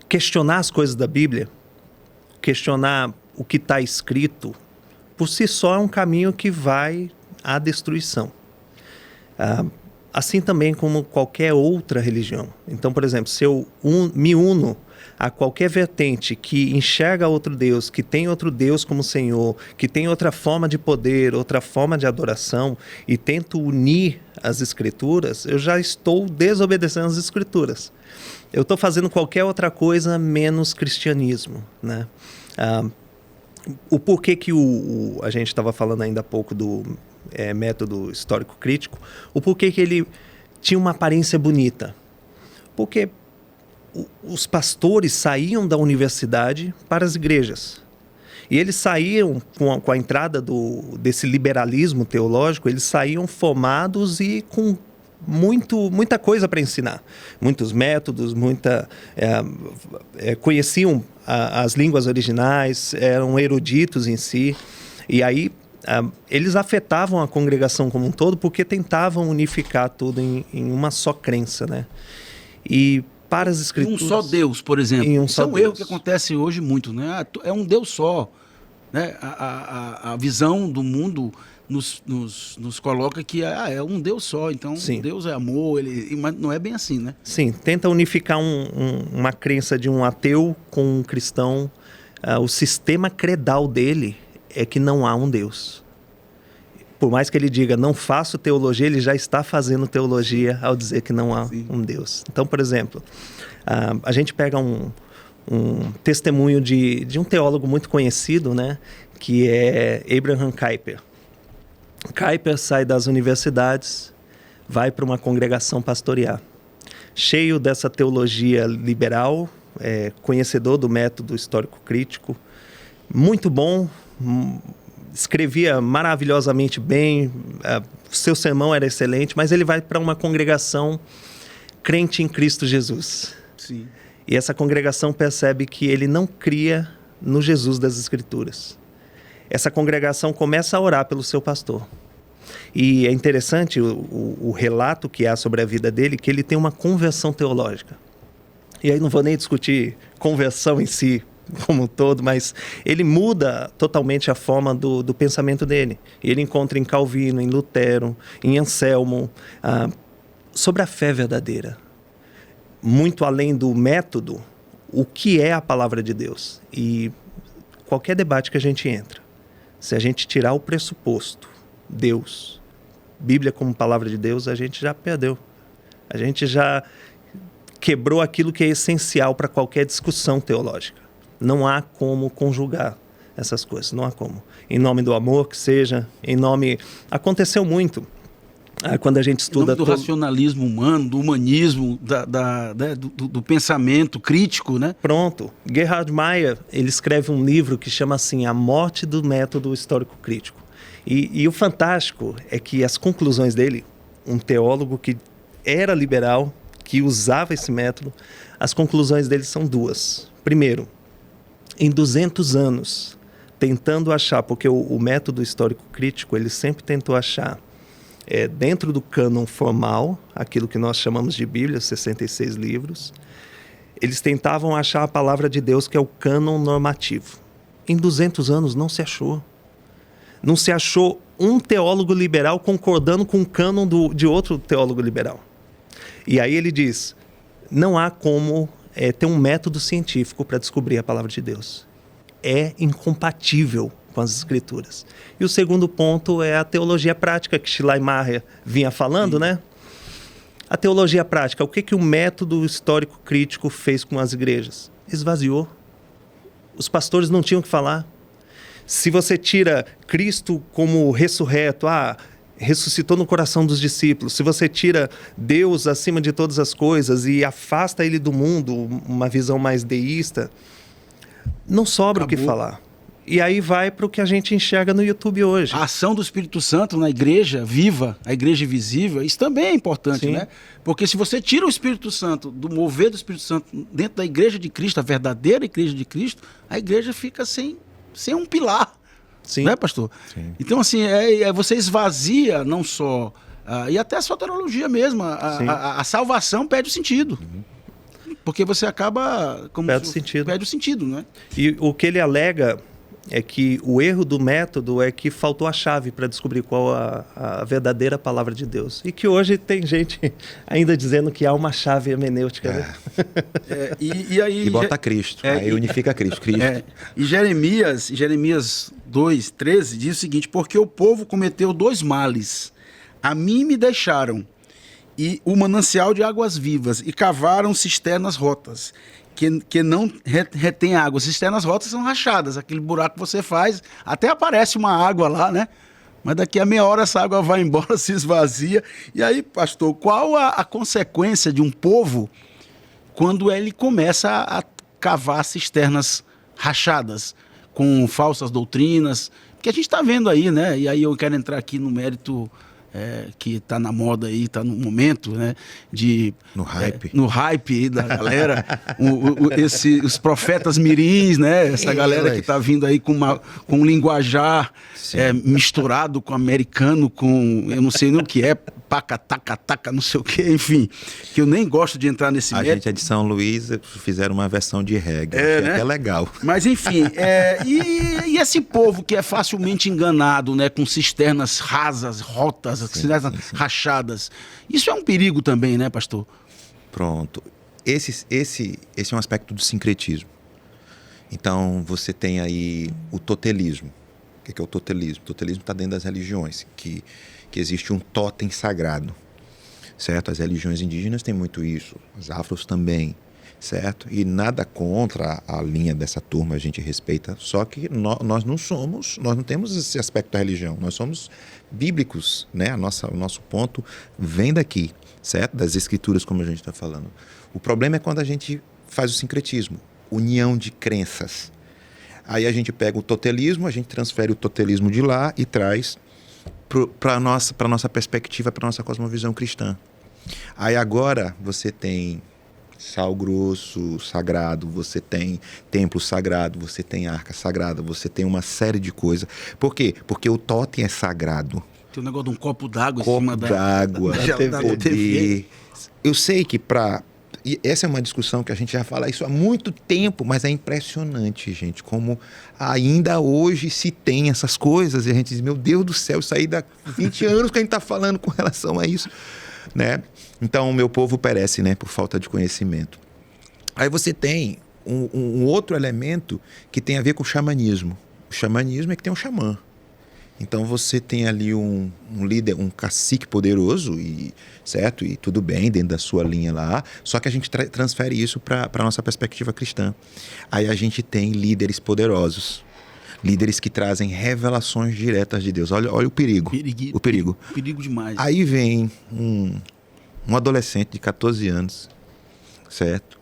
S2: questionar as coisas da Bíblia, questionar o que está escrito, por si só é um caminho que vai à destruição. Assim também como qualquer outra religião. Então, por exemplo, se eu me uno a qualquer vertente que enxerga outro Deus, que tem outro Deus como Senhor, que tem outra forma de poder, outra forma de adoração, e tento unir as Escrituras, eu já estou desobedecendo as Escrituras. Eu estou fazendo qualquer outra coisa menos cristianismo, né? O porquê que a gente estava falando ainda há pouco do método histórico crítico, o porquê que ele tinha uma aparência bonita. Porque os pastores saíam da universidade para as igrejas. E eles saíam, com a entrada desse liberalismo teológico, eles saíam formados e com muita coisa para ensinar. Muitos métodos, conheciam as línguas originais, eram eruditos em si. E aí eles afetavam a congregação como um todo porque tentavam unificar tudo em uma só crença, né? E para as Escrituras...
S1: Um só Deus, por exemplo.
S2: Isso é
S1: um erro que acontece hoje muito, né? É um Deus só, né? A visão do mundo nos coloca que é um Deus só, então
S2: Sim.
S1: Deus é amor, mas não é bem assim, né?
S2: Sim, tenta unificar uma crença de um ateu com um cristão. O sistema credal dele é que não há um Deus. Por mais que ele diga, não faço teologia, ele já está fazendo teologia ao dizer que não há um Deus. Então, por exemplo, a gente pega um testemunho de um teólogo muito conhecido, né, que é Abraham Kuyper. Kuyper sai das universidades, vai para uma congregação pastorear. Cheio dessa teologia liberal, conhecedor do método histórico crítico, muito bom, escrevia maravilhosamente bem, seu sermão era excelente, mas ele vai para uma congregação crente em Cristo Jesus.
S1: Sim.
S2: E essa congregação percebe que ele não cria no Jesus das Escrituras. Essa congregação começa a orar pelo seu pastor. E é interessante o relato que há sobre a vida dele, que ele tem uma conversão teológica. E aí não vou nem discutir conversão em si, como um todo, mas ele muda totalmente a forma do pensamento dele. Ele encontra em Calvino, em Lutero, em Anselmo, sobre a fé verdadeira. Muito além do método, o que é a palavra de Deus. E qualquer debate que a gente entra, se a gente tirar o pressuposto, Deus, Bíblia como palavra de Deus, a gente já perdeu. A gente já quebrou aquilo que é essencial para qualquer discussão teológica. Não há como conjugar essas coisas, não há como. Em nome do amor, que seja, em nome... Aconteceu muito quando a gente estuda...
S1: Em nome do racionalismo humano, do humanismo, do pensamento crítico, né?
S2: Pronto. Gerhard Meyer, ele escreve um livro que chama assim, A Morte do Método Histórico Crítico. E o fantástico é que as conclusões dele, um teólogo que era liberal, que usava esse método, as conclusões dele são duas. Primeiro, em 200 anos, tentando achar, porque o método histórico crítico, ele sempre tentou achar, dentro do cânon formal, aquilo que nós chamamos de Bíblia, 66 livros, eles tentavam achar a palavra de Deus, que é o cânon normativo. Em 200 anos não se achou. Não se achou um teólogo liberal concordando com o cânon de outro teólogo liberal. E aí ele diz, não há como ter um método científico para descobrir a palavra de Deus. É incompatível com as Escrituras. E o segundo ponto é a teologia prática que Schleiermacher vinha falando, né? A teologia prática, o que o método histórico crítico fez com as igrejas? Esvaziou. Os pastores não tinham o que falar. Se você tira Cristo como ressurreto, ressuscitou no coração dos discípulos, se você tira Deus acima de todas as coisas e afasta ele do mundo, uma visão mais deísta, não sobra o que falar. E aí vai para o que a gente enxerga no YouTube hoje.
S1: A ação do Espírito Santo na igreja viva, a igreja visível, isso também é importante, né? Porque se você tira o Espírito Santo, do mover do Espírito Santo dentro da igreja de Cristo, a verdadeira igreja de Cristo, a igreja fica sem um pilar.
S2: Sim.
S1: Né, pastor?
S3: Sim.
S1: Então, assim, você esvazia não só... e até a soteriologia mesmo. A salvação perde o sentido. Porque você acaba...
S2: Perde o sentido,
S1: né?
S2: E o que ele alega é que o erro do método é que faltou a chave para descobrir qual a verdadeira palavra de Deus. E que hoje tem gente ainda dizendo que há uma chave hermenêutica. Né?
S3: E bota Cristo, aí unifica Cristo.
S1: E Jeremias 2:13 diz o seguinte: porque o povo cometeu 2 males, a mim me deixaram, e o manancial de águas vivas, e cavaram cisternas rotas, que não retém água. Cisternas rotas são rachadas, aquele buraco que você faz, até aparece uma água lá, né? Mas daqui a meia hora essa água vai embora, se esvazia. E aí, pastor, qual a consequência de um povo quando ele começa a cavar cisternas rachadas, com falsas doutrinas? Porque a gente está vendo aí, né? E aí eu quero entrar aqui no mérito... que está na moda aí, está no momento, né? No hype aí da galera. Os profetas mirins, né? Essa galera que está vindo aí com um linguajar misturado com americano, com eu não sei nem o que é, paca, não sei o que, enfim. Que eu nem gosto de entrar nesse mérito.
S3: A gente é de São Luís, fizeram uma versão de reggae. Né? É legal.
S1: Mas enfim, e esse povo que é facilmente enganado, né? Com cisternas rasas, rotas, cisternas rachadas. Isso é um perigo também, né, pastor?
S3: Pronto. Esse é um aspecto do sincretismo. Então, você tem aí o totelismo. O que é o totelismo? O totelismo está dentro das religiões, que existe um totem sagrado, certo? As religiões indígenas têm muito isso, os afros também, certo? E nada contra a linha dessa turma, a gente respeita, só que nós não temos esse aspecto da religião, nós somos bíblicos, né? O nosso ponto vem daqui, certo? Das escrituras, como a gente está falando. O problema é quando a gente faz o sincretismo, união de crenças. Aí a gente pega o totelismo, a gente transfere o totelismo de lá e traz para a nossa perspectiva, para a nossa cosmovisão cristã. Aí agora você tem sal grosso sagrado, você tem templo sagrado, você tem arca sagrada, você tem uma série de coisas. Por quê? Porque o totem é sagrado.
S1: Tem um negócio de um copo d'água em cima
S3: da
S1: TV.
S3: TV. Eu sei que e essa é uma discussão que a gente já fala isso há muito tempo, mas é impressionante, gente, como ainda hoje se tem essas coisas e a gente diz, meu Deus do céu, isso aí dá 20 anos que a gente está falando com relação a isso, né? Então, o meu povo perece, né, por falta de conhecimento. Aí você tem um outro elemento que tem a ver com o xamanismo. O xamanismo é que tem um xamã. Então você tem ali um líder, um cacique poderoso, certo? E tudo bem, dentro da sua linha lá, só que a gente transfere isso para a nossa perspectiva cristã. Aí a gente tem líderes poderosos, líderes que trazem revelações diretas de Deus. Olha o perigo. O perigo.
S1: Perigo demais.
S3: Aí vem um adolescente de 14 anos, certo?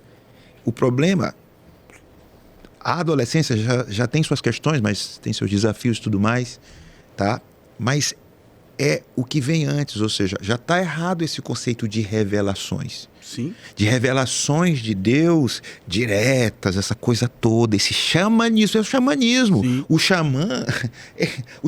S3: O problema... A adolescência já tem suas questões, mas tem seus desafios e tudo mais, tá? Mas é o que vem antes, ou seja, já está errado esse conceito de revelações.
S1: Sim.
S3: De revelações de Deus diretas, essa coisa toda, esse xamanismo, é o xamanismo.
S1: Sim.
S3: O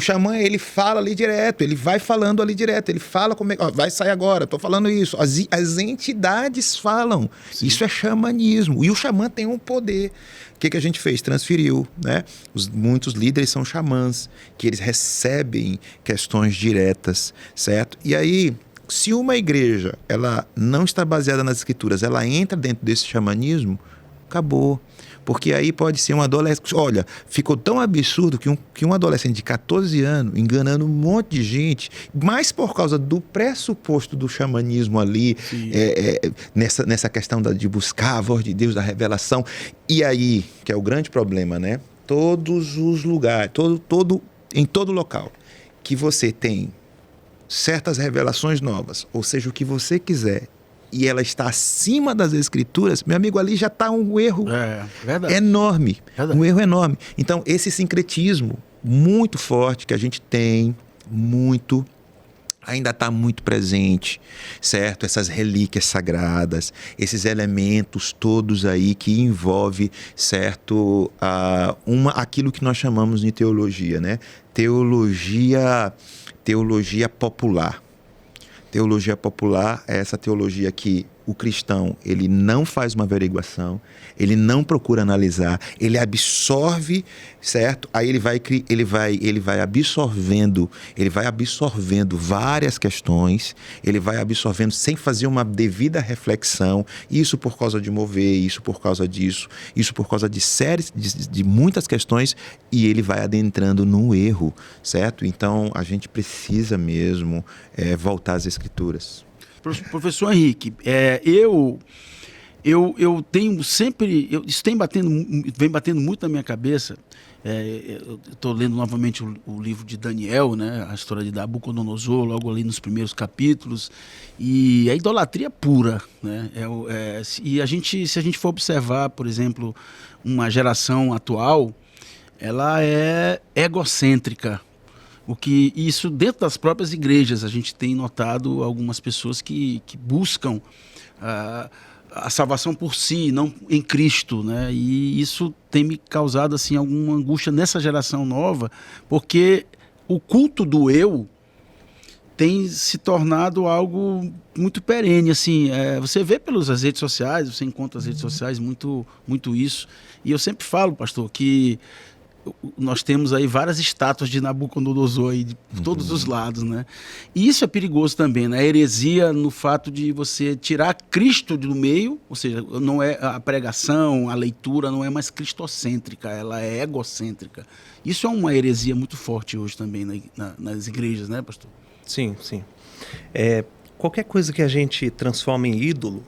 S3: xamã, ele fala ali direto, ele vai falando ali direto, ele fala como vai sair agora, estou falando isso. As entidades falam. Sim. Isso é xamanismo. E o xamã tem um poder. O que a gente fez? Transferiu, né? Muitos líderes são xamãs, que eles recebem questões diretas, certo? E aí, se uma igreja ela não está baseada nas escrituras, ela entra dentro desse xamanismo, acabou. Porque aí pode ser um adolescente... Olha, ficou tão absurdo que um adolescente de 14 anos enganando um monte de gente, mais por causa do pressuposto do xamanismo ali, nessa questão de buscar a voz de Deus, da revelação. E aí, que é o grande problema, né? Todos os lugares, em todo local que você tem certas revelações novas, ou seja, o que você quiser, e ela está acima das Escrituras, meu amigo, ali já está um erro enorme. Verdade. Um erro enorme. Então, esse sincretismo muito forte que a gente tem, ainda está muito presente, certo? Essas relíquias sagradas, esses elementos todos aí que envolve, certo? Aquilo que nós chamamos de teologia, né? Teologia popular. Teologia popular é essa teologia que o cristão, ele não faz uma averiguação, ele não procura analisar, ele absorve, certo? Aí ele vai absorvendo várias questões, ele vai absorvendo sem fazer uma devida reflexão, isso por causa de mover, isso por causa disso, isso por causa de séries, de muitas questões, e ele vai adentrando no erro, certo? Então, a gente precisa mesmo voltar às Escrituras.
S1: Professor Henrique, eu tenho sempre, isso vem batendo muito na minha cabeça. Eu estou lendo novamente o livro de Daniel, né, a história de Nabucodonosor, logo ali nos primeiros capítulos, e a idolatria pura, né? Se a gente for observar, por exemplo, uma geração atual, ela é egocêntrica. Isso dentro das próprias igrejas, a gente tem notado algumas pessoas que buscam a salvação por si, não em Cristo, né? E isso tem me causado assim, alguma angústia nessa geração nova, porque o culto do eu tem se tornado algo muito perene. Assim, você vê pelas redes sociais, você encontra nas redes sociais muito isso. E eu sempre falo, pastor, que nós temos aí várias estátuas de Nabucodonosor aí de todos os lados, né? E isso é perigoso também, né? A heresia no fato de você tirar Cristo do meio, ou seja, não é a pregação, a leitura não é mais cristocêntrica, ela é egocêntrica. Isso é uma heresia muito forte hoje também nas igrejas, né, pastor?
S2: Sim. Qualquer coisa que a gente transforma em ídolo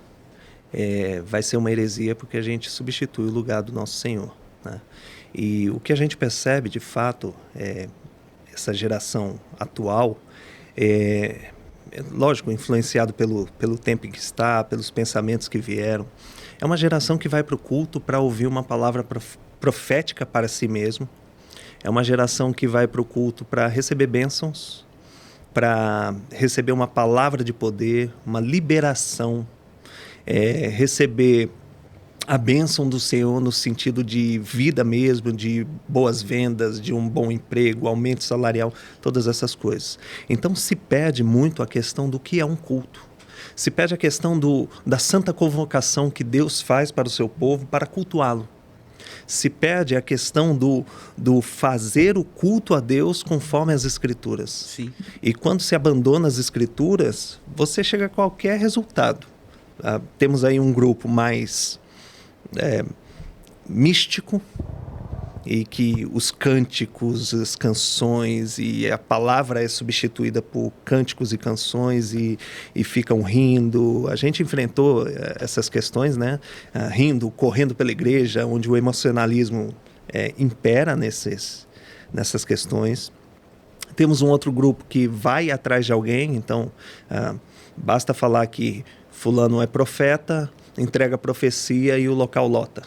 S2: vai ser uma heresia, porque a gente substitui o lugar do nosso Senhor, né? E o que a gente percebe, de fato, essa geração atual, lógico, influenciado pelo tempo em que está, pelos pensamentos que vieram, é uma geração que vai para o culto para ouvir uma palavra profética para si mesmo, é uma geração que vai para o culto para receber bênçãos, para receber uma palavra de poder, uma liberação, receber a bênção do Senhor no sentido de vida mesmo, de boas vendas, de um bom emprego, aumento salarial, todas essas coisas. Então se perde muito a questão do que é um culto. Se perde a questão da santa convocação que Deus faz para o seu povo para cultuá-lo. Se perde a questão do fazer o culto a Deus conforme as Escrituras.
S1: Sim.
S2: E quando se abandona as Escrituras, você chega a qualquer resultado. Temos aí um grupo mais místico, e que os cânticos, as canções e a palavra é substituída por cânticos e canções e ficam rindo. A gente enfrentou essas questões, né? Rindo, correndo pela igreja, onde o emocionalismo impera nessas questões. Temos um outro grupo que vai atrás de alguém, então basta falar que fulano é profeta, entrega a profecia e o local lota,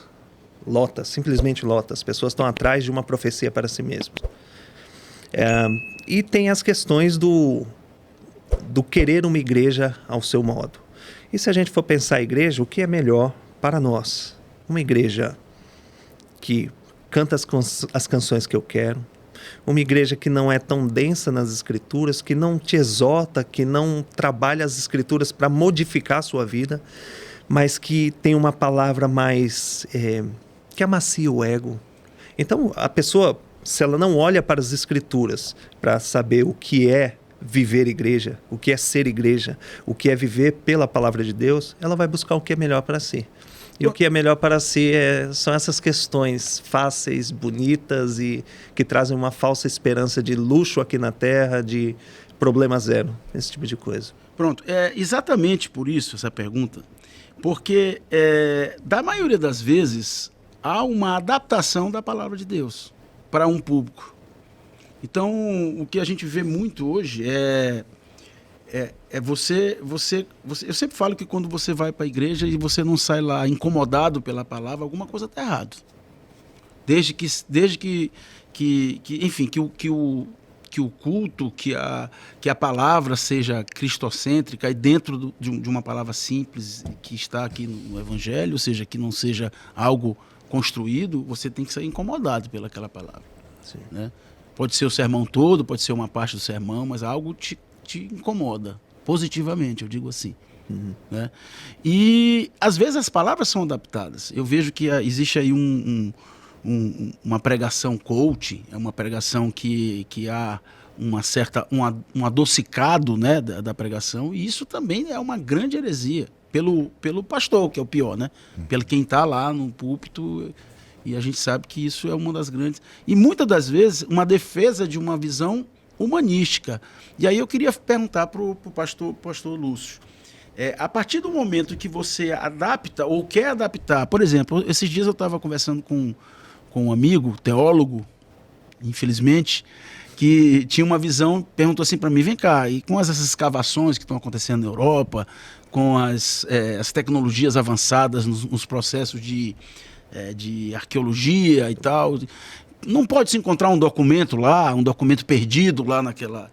S2: simplesmente lota. As pessoas estão atrás de uma profecia para si mesmas. E tem as questões do querer uma igreja ao seu modo. E se a gente for pensar a igreja, o que é melhor para nós? Uma igreja que canta as canções que eu quero, uma igreja que não é tão densa nas escrituras, que não te exorta, que não trabalha as escrituras para modificar a sua vida, mas que tem uma palavra mais que amacia o ego. Então, a pessoa, se ela não olha para as Escrituras para saber o que é viver igreja, o que é ser igreja, o que é viver pela palavra de Deus, ela vai buscar o que é melhor para si. E o que é melhor para si são essas questões fáceis, bonitas e que trazem uma falsa esperança de luxo aqui na Terra, de problema zero, esse tipo de coisa.
S1: Pronto, é exatamente por isso essa pergunta, porque da maioria das vezes há uma adaptação da palavra de Deus para um público. Então, o que a gente vê muito hoje você. Eu sempre falo que quando você vai para a igreja e você não sai lá incomodado pela palavra, alguma coisa está errada. Desde que o culto, que a palavra seja cristocêntrica e dentro de uma palavra simples que está aqui no Evangelho, ou seja, que não seja algo construído, você tem que ser incomodado pelaquela palavra.
S2: Sim.
S1: Né? Pode ser o sermão todo, pode ser uma parte do sermão, mas algo te incomoda, positivamente, eu digo assim.
S2: Uhum.
S1: Né? E às vezes as palavras são adaptadas. Eu vejo que existe aí uma pregação coach, é uma pregação que há um adocicado, né, da pregação, e isso também é uma grande heresia pelo pastor, que é o pior, né? Pelo quem está lá no púlpito, e a gente sabe que isso é uma das grandes... E muitas das vezes uma defesa de uma visão humanística. E aí eu queria perguntar para o pastor Lúcio, a partir do momento que você adapta ou quer adaptar, por exemplo, esses dias eu estava conversando com um amigo, teólogo, infelizmente, que tinha uma visão, perguntou assim para mim, vem cá, e com essas escavações que estão acontecendo na Europa, com as tecnologias avançadas nos processos de arqueologia e tal, não pode se encontrar um documento lá, um documento perdido lá naquele...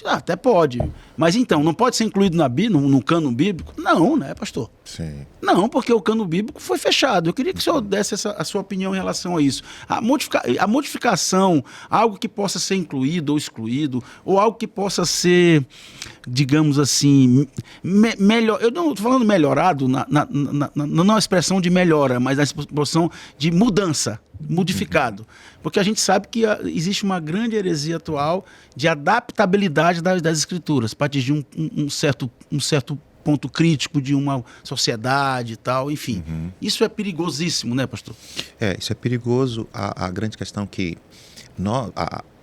S1: até pode. Mas então, não pode ser incluído no cano bíblico? Não, né, pastor?
S3: Sim.
S1: Não, porque o cano bíblico foi fechado. Eu queria que o senhor desse a sua opinião em relação a isso. A modificação, algo que possa ser incluído ou excluído, ou algo que possa ser, digamos assim, melhor. Eu não estou falando melhorado, não na expressão de melhora, mas na expressão de mudança, modificado. Porque a gente sabe que existe uma grande heresia atual de adaptabilidade das escrituras, para atingir um certo ponto crítico de uma sociedade e tal, enfim.
S3: Uhum.
S1: Isso é perigosíssimo, né, pastor?
S3: Isso é perigoso. A grande questão que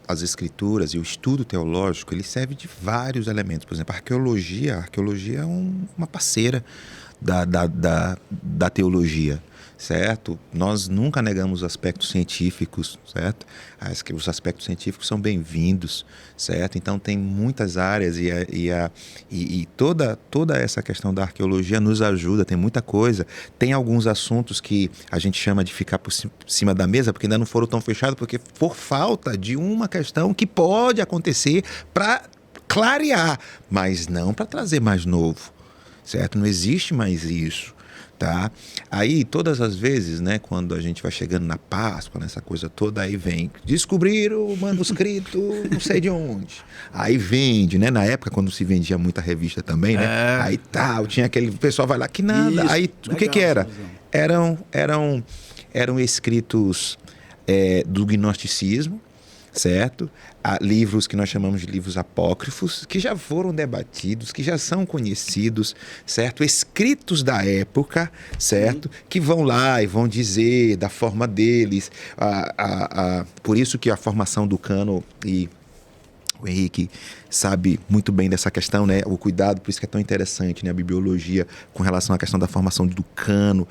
S3: as escrituras e o estudo teológico, ele serve de vários elementos. Por exemplo, a arqueologia é uma parceira da teologia, certo? Nós nunca negamos aspectos científicos, certo? Os aspectos científicos são bem-vindos, certo? Então tem muitas áreas e toda essa questão da arqueologia nos ajuda, tem muita coisa. Tem alguns assuntos que a gente chama de ficar por cima da mesa, porque ainda não foram tão fechados, porque por falta de uma questão que pode acontecer para clarear, mas não para trazer mais novo, certo? Não existe mais isso. Tá? Aí, todas as vezes, né, quando a gente vai chegando na Páscoa, nessa coisa toda, aí vem, descobrir o manuscrito não sei de onde. Aí vende, né? Na época, quando se vendia muita revista também, né? Aí tal, tinha aquele, o pessoal vai lá, que nada. Isso, aí, legal, o que era? Eram escritos do gnosticismo, certo? Há livros que nós chamamos de livros apócrifos, que já foram debatidos, que já são conhecidos, certo? Escritos da época, certo? Que vão lá e vão dizer da forma deles. Por isso que a formação do cano, e o Henrique sabe muito bem dessa questão, né? O cuidado, por isso que é tão interessante, né? A bibliologia com relação à questão da formação do cano.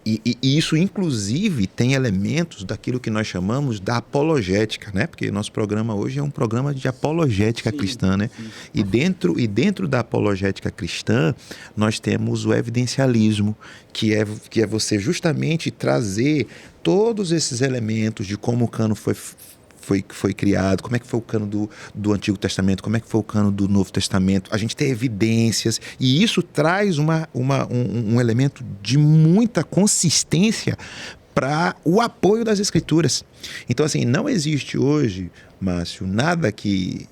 S3: E isso, inclusive, tem elementos daquilo que nós chamamos da apologética, né? Porque nosso programa hoje é um programa de apologética cristã, né? Sim. E dentro da apologética cristã, nós temos o evidencialismo, que é você justamente trazer todos esses elementos de como o cano foi criado, como é que foi o cano do Antigo Testamento, como é que foi o cano do Novo Testamento. A gente tem evidências e isso traz um elemento de muita consistência para o apoio das Escrituras. Então, assim, não existe hoje, Márcio, nada que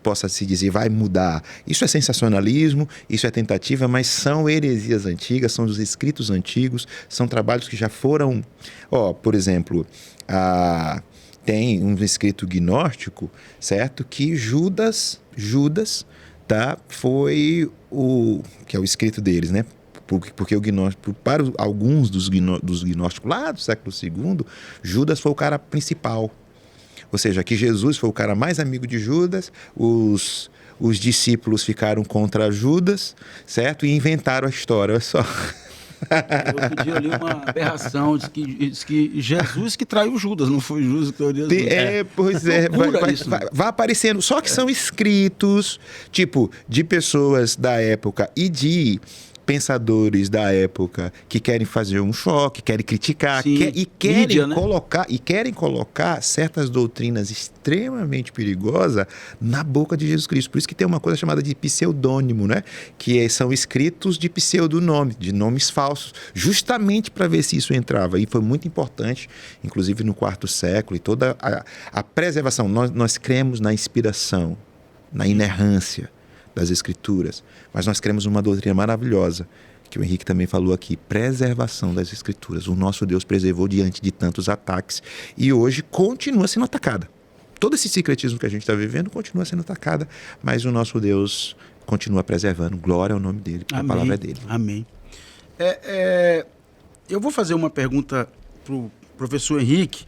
S3: possa se dizer vai mudar. Isso é sensacionalismo, isso é tentativa, mas são heresias antigas, são dos escritos antigos, são trabalhos que já foram... por exemplo, tem um escrito gnóstico, certo? Que Judas, tá? Foi que é o escrito deles, né? Porque o gnóstico, para alguns dos gnósticos lá do século II, Judas foi o cara principal. Ou seja, que Jesus foi o cara mais amigo de Judas, os discípulos ficaram contra Judas, certo? E inventaram a história, olha só.
S1: Outro dia eu li uma aberração, diz que Jesus que traiu Judas, não foi Judas que traiu Jesus.
S3: Pois é, vai aparecendo. Só que são escritos, tipo, de pessoas da época e de pensadores da época que querem fazer um choque, querem criticar, querem colocar certas doutrinas extremamente perigosas na boca de Jesus Cristo. Por isso que tem uma coisa chamada de pseudônimo, né? Que são escritos de pseudonome, de nomes falsos, justamente para ver se isso entrava. E foi muito importante, inclusive no quarto século, e toda a preservação. Nós cremos na inspiração, na inerrância das Escrituras, mas nós cremos uma doutrina maravilhosa, que o Henrique também falou aqui, preservação das Escrituras. O nosso Deus preservou diante de tantos ataques e hoje continua sendo atacada. Todo esse secretismo que a gente está vivendo continua sendo atacada, mas o nosso Deus continua preservando. Glória ao nome dele, porque a palavra é dele.
S1: Amém. Eu vou fazer uma pergunta para o professor Henrique,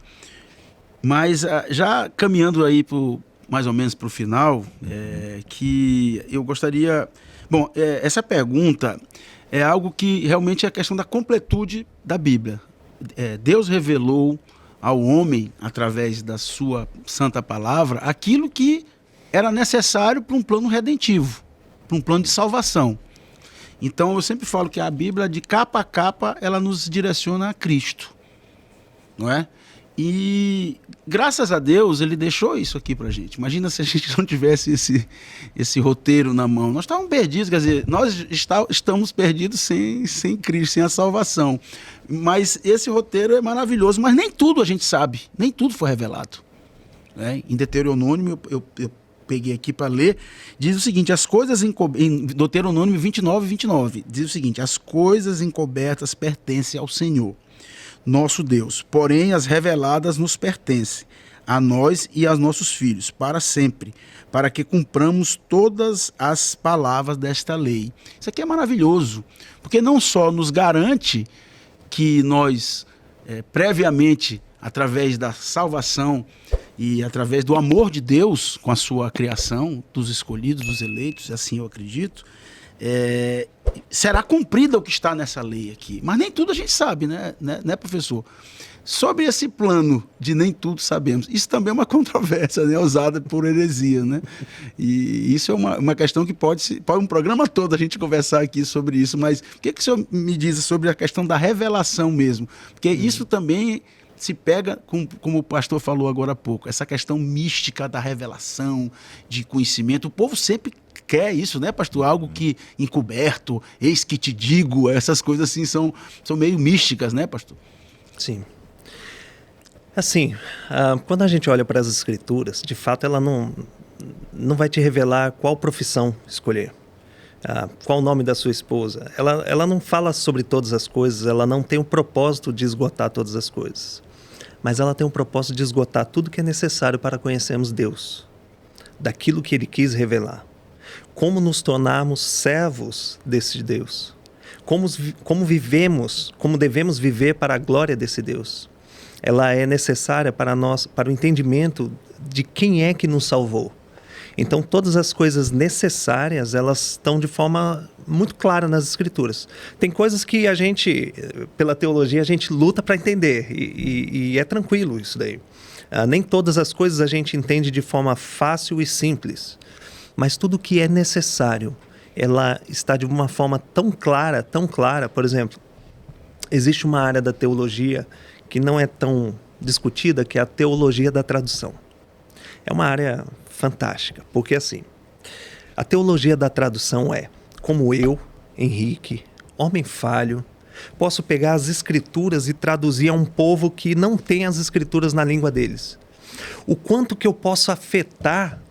S1: mas já caminhando aí mais ou menos para o final, que eu gostaria... Bom, essa pergunta é algo que realmente é a questão da completude da Bíblia. Deus revelou ao homem, através da sua santa palavra, aquilo que era necessário para um plano redentivo, para um plano de salvação. Então, eu sempre falo que a Bíblia, de capa a capa, ela nos direciona a Cristo, não é? E graças a Deus ele deixou isso aqui pra gente. Imagina se a gente não tivesse esse roteiro na mão. Nós estávamos perdidos, quer dizer, nós estamos perdidos sem Cristo, sem a salvação. Mas esse roteiro é maravilhoso, mas nem tudo a gente sabe, nem tudo foi revelado. Em Deuteronômio, eu peguei aqui para ler, diz o seguinte, em Deuteronômio 29, diz o seguinte, as coisas encobertas pertencem ao Senhor, nosso Deus, porém as reveladas nos pertencem, a nós e aos nossos filhos, para sempre, para que cumpramos todas as palavras desta lei. Isso aqui é maravilhoso, porque não só nos garante que nós, previamente, através da salvação e através do amor de Deus com a sua criação, dos escolhidos, dos eleitos, assim eu acredito, será cumprida o que está nessa lei aqui. Mas nem tudo a gente sabe, né, professor? Sobre esse plano de nem tudo sabemos, isso também é uma controvérsia, né, usada por heresia, né? E isso é uma questão que pode um programa todo a gente conversar aqui sobre isso, mas o que o senhor me diz sobre a questão da revelação mesmo? Porque isso também se pega, como o pastor falou agora há pouco, essa questão mística da revelação, de conhecimento. O povo sempre quer isso, né, pastor? Algo que encoberto, eis que te digo, essas coisas assim são meio místicas, né, pastor?
S2: Sim. Assim, quando a gente olha para as Escrituras, de fato ela não vai te revelar qual profissão escolher, qual o nome da sua esposa. Ela não fala sobre todas as coisas, ela não tem o propósito de esgotar todas as coisas. Mas ela tem o propósito de esgotar tudo que é necessário para conhecermos Deus, daquilo que Ele quis revelar. Como nos tornarmos servos desse Deus. Como vivemos, como devemos viver para a glória desse Deus. Ela é necessária para nós, para o entendimento de quem é que nos salvou. Então, todas as coisas necessárias, elas estão de forma muito clara nas Escrituras. Tem coisas que a gente, pela teologia, a gente luta para entender, e é tranquilo isso daí. Nem todas as coisas a gente entende de forma fácil e simples, mas tudo que é necessário, ela está de uma forma tão clara, por exemplo, existe uma área da teologia que não é tão discutida, que é a teologia da tradução. É uma área fantástica, porque assim, a teologia da tradução é como eu, Henrique, homem falho, posso pegar as Escrituras e traduzir a um povo que não tem as Escrituras na língua deles. O quanto que eu posso afetar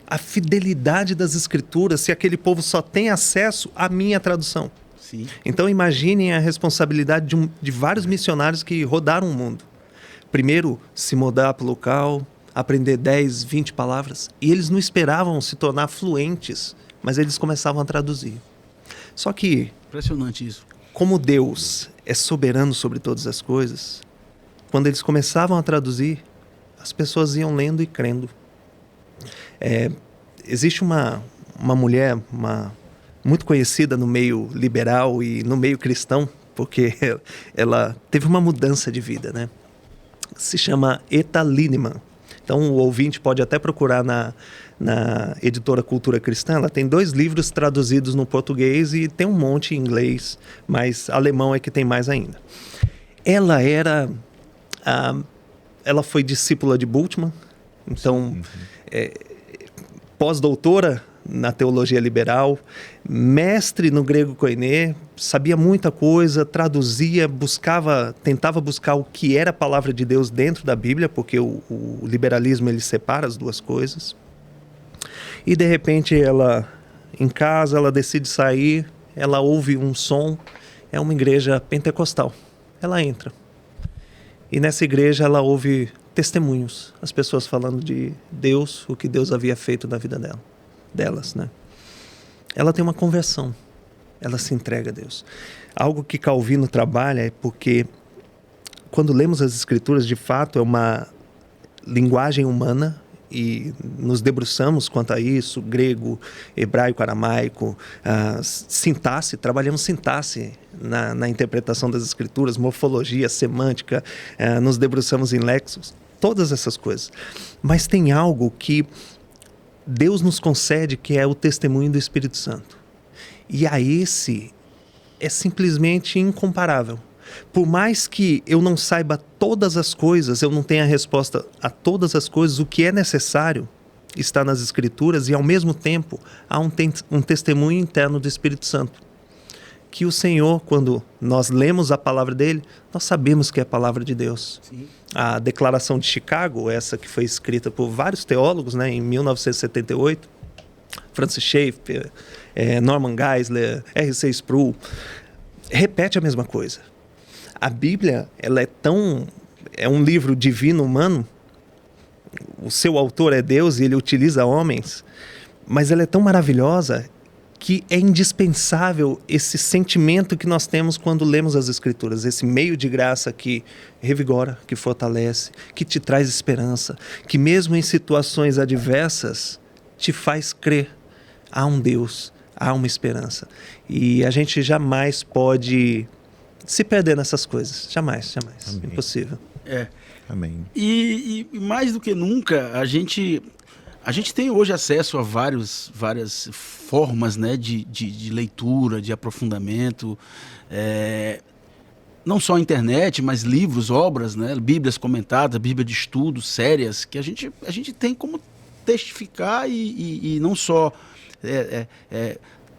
S2: a fidelidade das Escrituras se aquele povo só tem acesso à minha tradução.
S1: Sim.
S2: Então imaginem a responsabilidade de vários missionários que rodaram o mundo. Primeiro, se mudar para o local, aprender 10, 20 palavras, e eles não esperavam se tornar fluentes, mas eles começavam a traduzir. Só que
S1: Impressionante isso.
S2: Como Deus é soberano sobre todas as coisas, quando eles começavam a traduzir, as pessoas iam lendo e crendo. Existe uma mulher muito conhecida no meio liberal e no meio cristão, porque ela teve uma mudança de vida, né? Se chama Etta Lindemann. Então o ouvinte pode até procurar na editora Cultura Cristã. Ela tem 2 livros traduzidos no português e tem um monte em inglês, mas alemão é que tem mais ainda. Ela foi discípula de Bultmann, então pós-doutora na teologia liberal, mestre no grego koiné, sabia muita coisa, traduzia, tentava buscar o que era a palavra de Deus dentro da Bíblia, porque o liberalismo ele separa as duas coisas. E de repente ela, em casa, ela decide sair, ela ouve um som, é uma igreja pentecostal. Ela entra. E nessa igreja ela ouve testemunhos, as pessoas falando de Deus, o que Deus havia feito na vida delas, né? Ela tem uma conversão, ela se entrega a Deus. Algo que Calvino trabalha é porque quando lemos as Escrituras, de fato, é uma linguagem humana e nos debruçamos quanto a isso, grego, hebraico, aramaico, sintaxe, trabalhamos sintaxe na interpretação das Escrituras, morfologia, semântica, nos debruçamos em léxicos, todas essas coisas. Mas tem algo que Deus nos concede, que é o testemunho do Espírito Santo. E a esse é simplesmente incomparável. Por mais que eu não saiba todas as coisas, eu não tenha a resposta a todas as coisas, o que é necessário está nas Escrituras, e ao mesmo tempo há um testemunho interno do Espírito Santo. Que o Senhor, quando nós lemos a palavra dele, nós sabemos que é a palavra de Deus. Sim. A Declaração de Chicago, essa que foi escrita por vários teólogos, né, em 1978, Francis Schaeffer, Norman Geisler, R.C. Sproul, repete a mesma coisa. A Bíblia, ela é um livro divino humano, o seu autor é Deus e ele utiliza homens, mas ela é tão maravilhosa que é indispensável esse sentimento que nós temos quando lemos as Escrituras, esse meio de graça que revigora, que fortalece, que te traz esperança, que mesmo em situações adversas te faz crer. Há um Deus, há uma esperança. E a gente jamais pode se perder nessas coisas. Jamais. Amém. Impossível.
S3: Amém.
S1: E mais do que nunca, a gente tem hoje acesso a várias formas, né, de leitura, de aprofundamento, não só a internet, mas livros, obras, né, Bíblias comentadas, Bíblia de estudo, sérias, que a gente tem como testificar e não só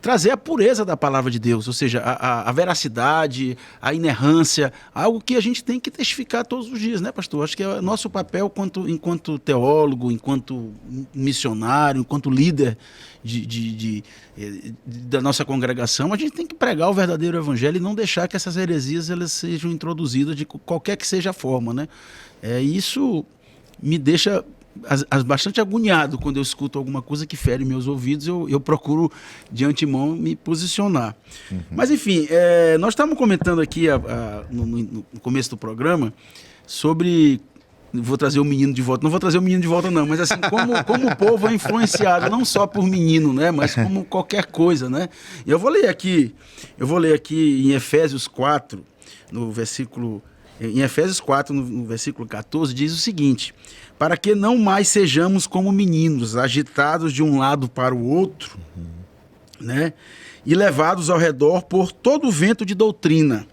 S1: trazer a pureza da palavra de Deus, ou seja, a veracidade, a inerrância, algo que a gente tem que testificar todos os dias, né, pastor? Acho que é nosso papel enquanto teólogo, enquanto missionário, enquanto líder da nossa congregação, a gente tem que pregar o verdadeiro evangelho e não deixar que essas heresias elas sejam introduzidas de qualquer que seja a forma, né? Isso me deixa bastante agoniado quando eu escuto alguma coisa que fere meus ouvidos. Eu procuro de antemão me posicionar. Mas enfim, nós estávamos comentando aqui no começo do programa sobre, vou trazer o menino de volta, não vou trazer o menino de volta não, mas assim, como o povo é influenciado não só por menino, né, mas como qualquer coisa, né? E eu vou ler aqui em Efésios 4, no versículo no versículo 14, diz o seguinte: para que não mais sejamos como meninos, agitados de um lado para o outro, né? E levados ao redor por todo o vento de doutrina,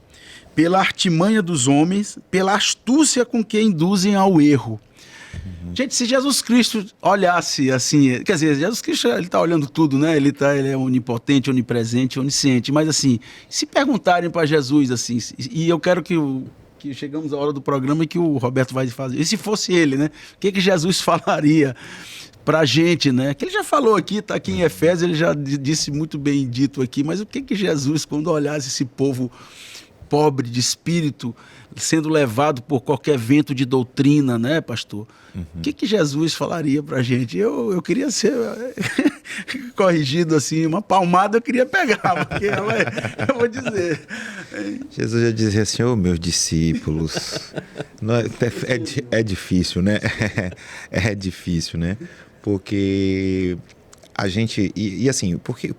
S1: pela artimanha dos homens, pela astúcia com que induzem ao erro. Gente, se Jesus Cristo olhasse assim, quer dizer, Jesus Cristo ele está olhando tudo, né? Ele é onipotente, onipresente, onisciente, mas assim, se perguntarem para Jesus assim, e eu quero que chegamos à hora do programa e que o Roberto vai fazer. E se fosse ele, né? O que Jesus falaria pra gente, né? Que ele já falou aqui, tá aqui em Efésios, ele já disse muito bem dito aqui, mas o que Jesus, quando olhasse esse povo pobre de espírito, sendo levado por qualquer vento de doutrina, né, pastor? O que Jesus falaria pra gente? Eu queria ser... corrigido assim, uma palmada eu queria pegar, porque eu vou dizer.
S3: Jesus já dizia assim, meus discípulos, é difícil, né? É difícil, né? Porque a gente, e assim, por que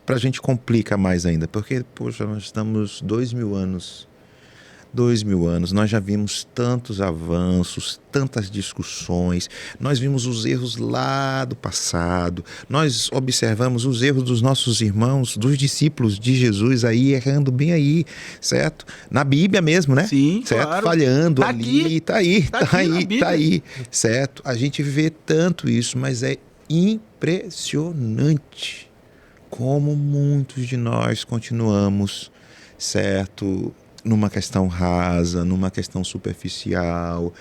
S3: pra gente complica mais ainda? Porque, poxa, nós estamos 2000 anos, nós já vimos tantos avanços, tantas discussões, nós vimos os erros lá do passado, nós observamos os erros dos nossos irmãos, dos discípulos de Jesus aí, errando bem aí, certo? Na Bíblia mesmo, né?
S1: Sim,
S3: certo?
S1: Claro.
S3: Falhando
S1: Tá
S3: ali,
S1: aqui.
S3: tá aí, certo? A gente vê tanto isso, mas é impressionante como muitos de nós continuamos, certo? Numa questão rasa, numa questão superficial,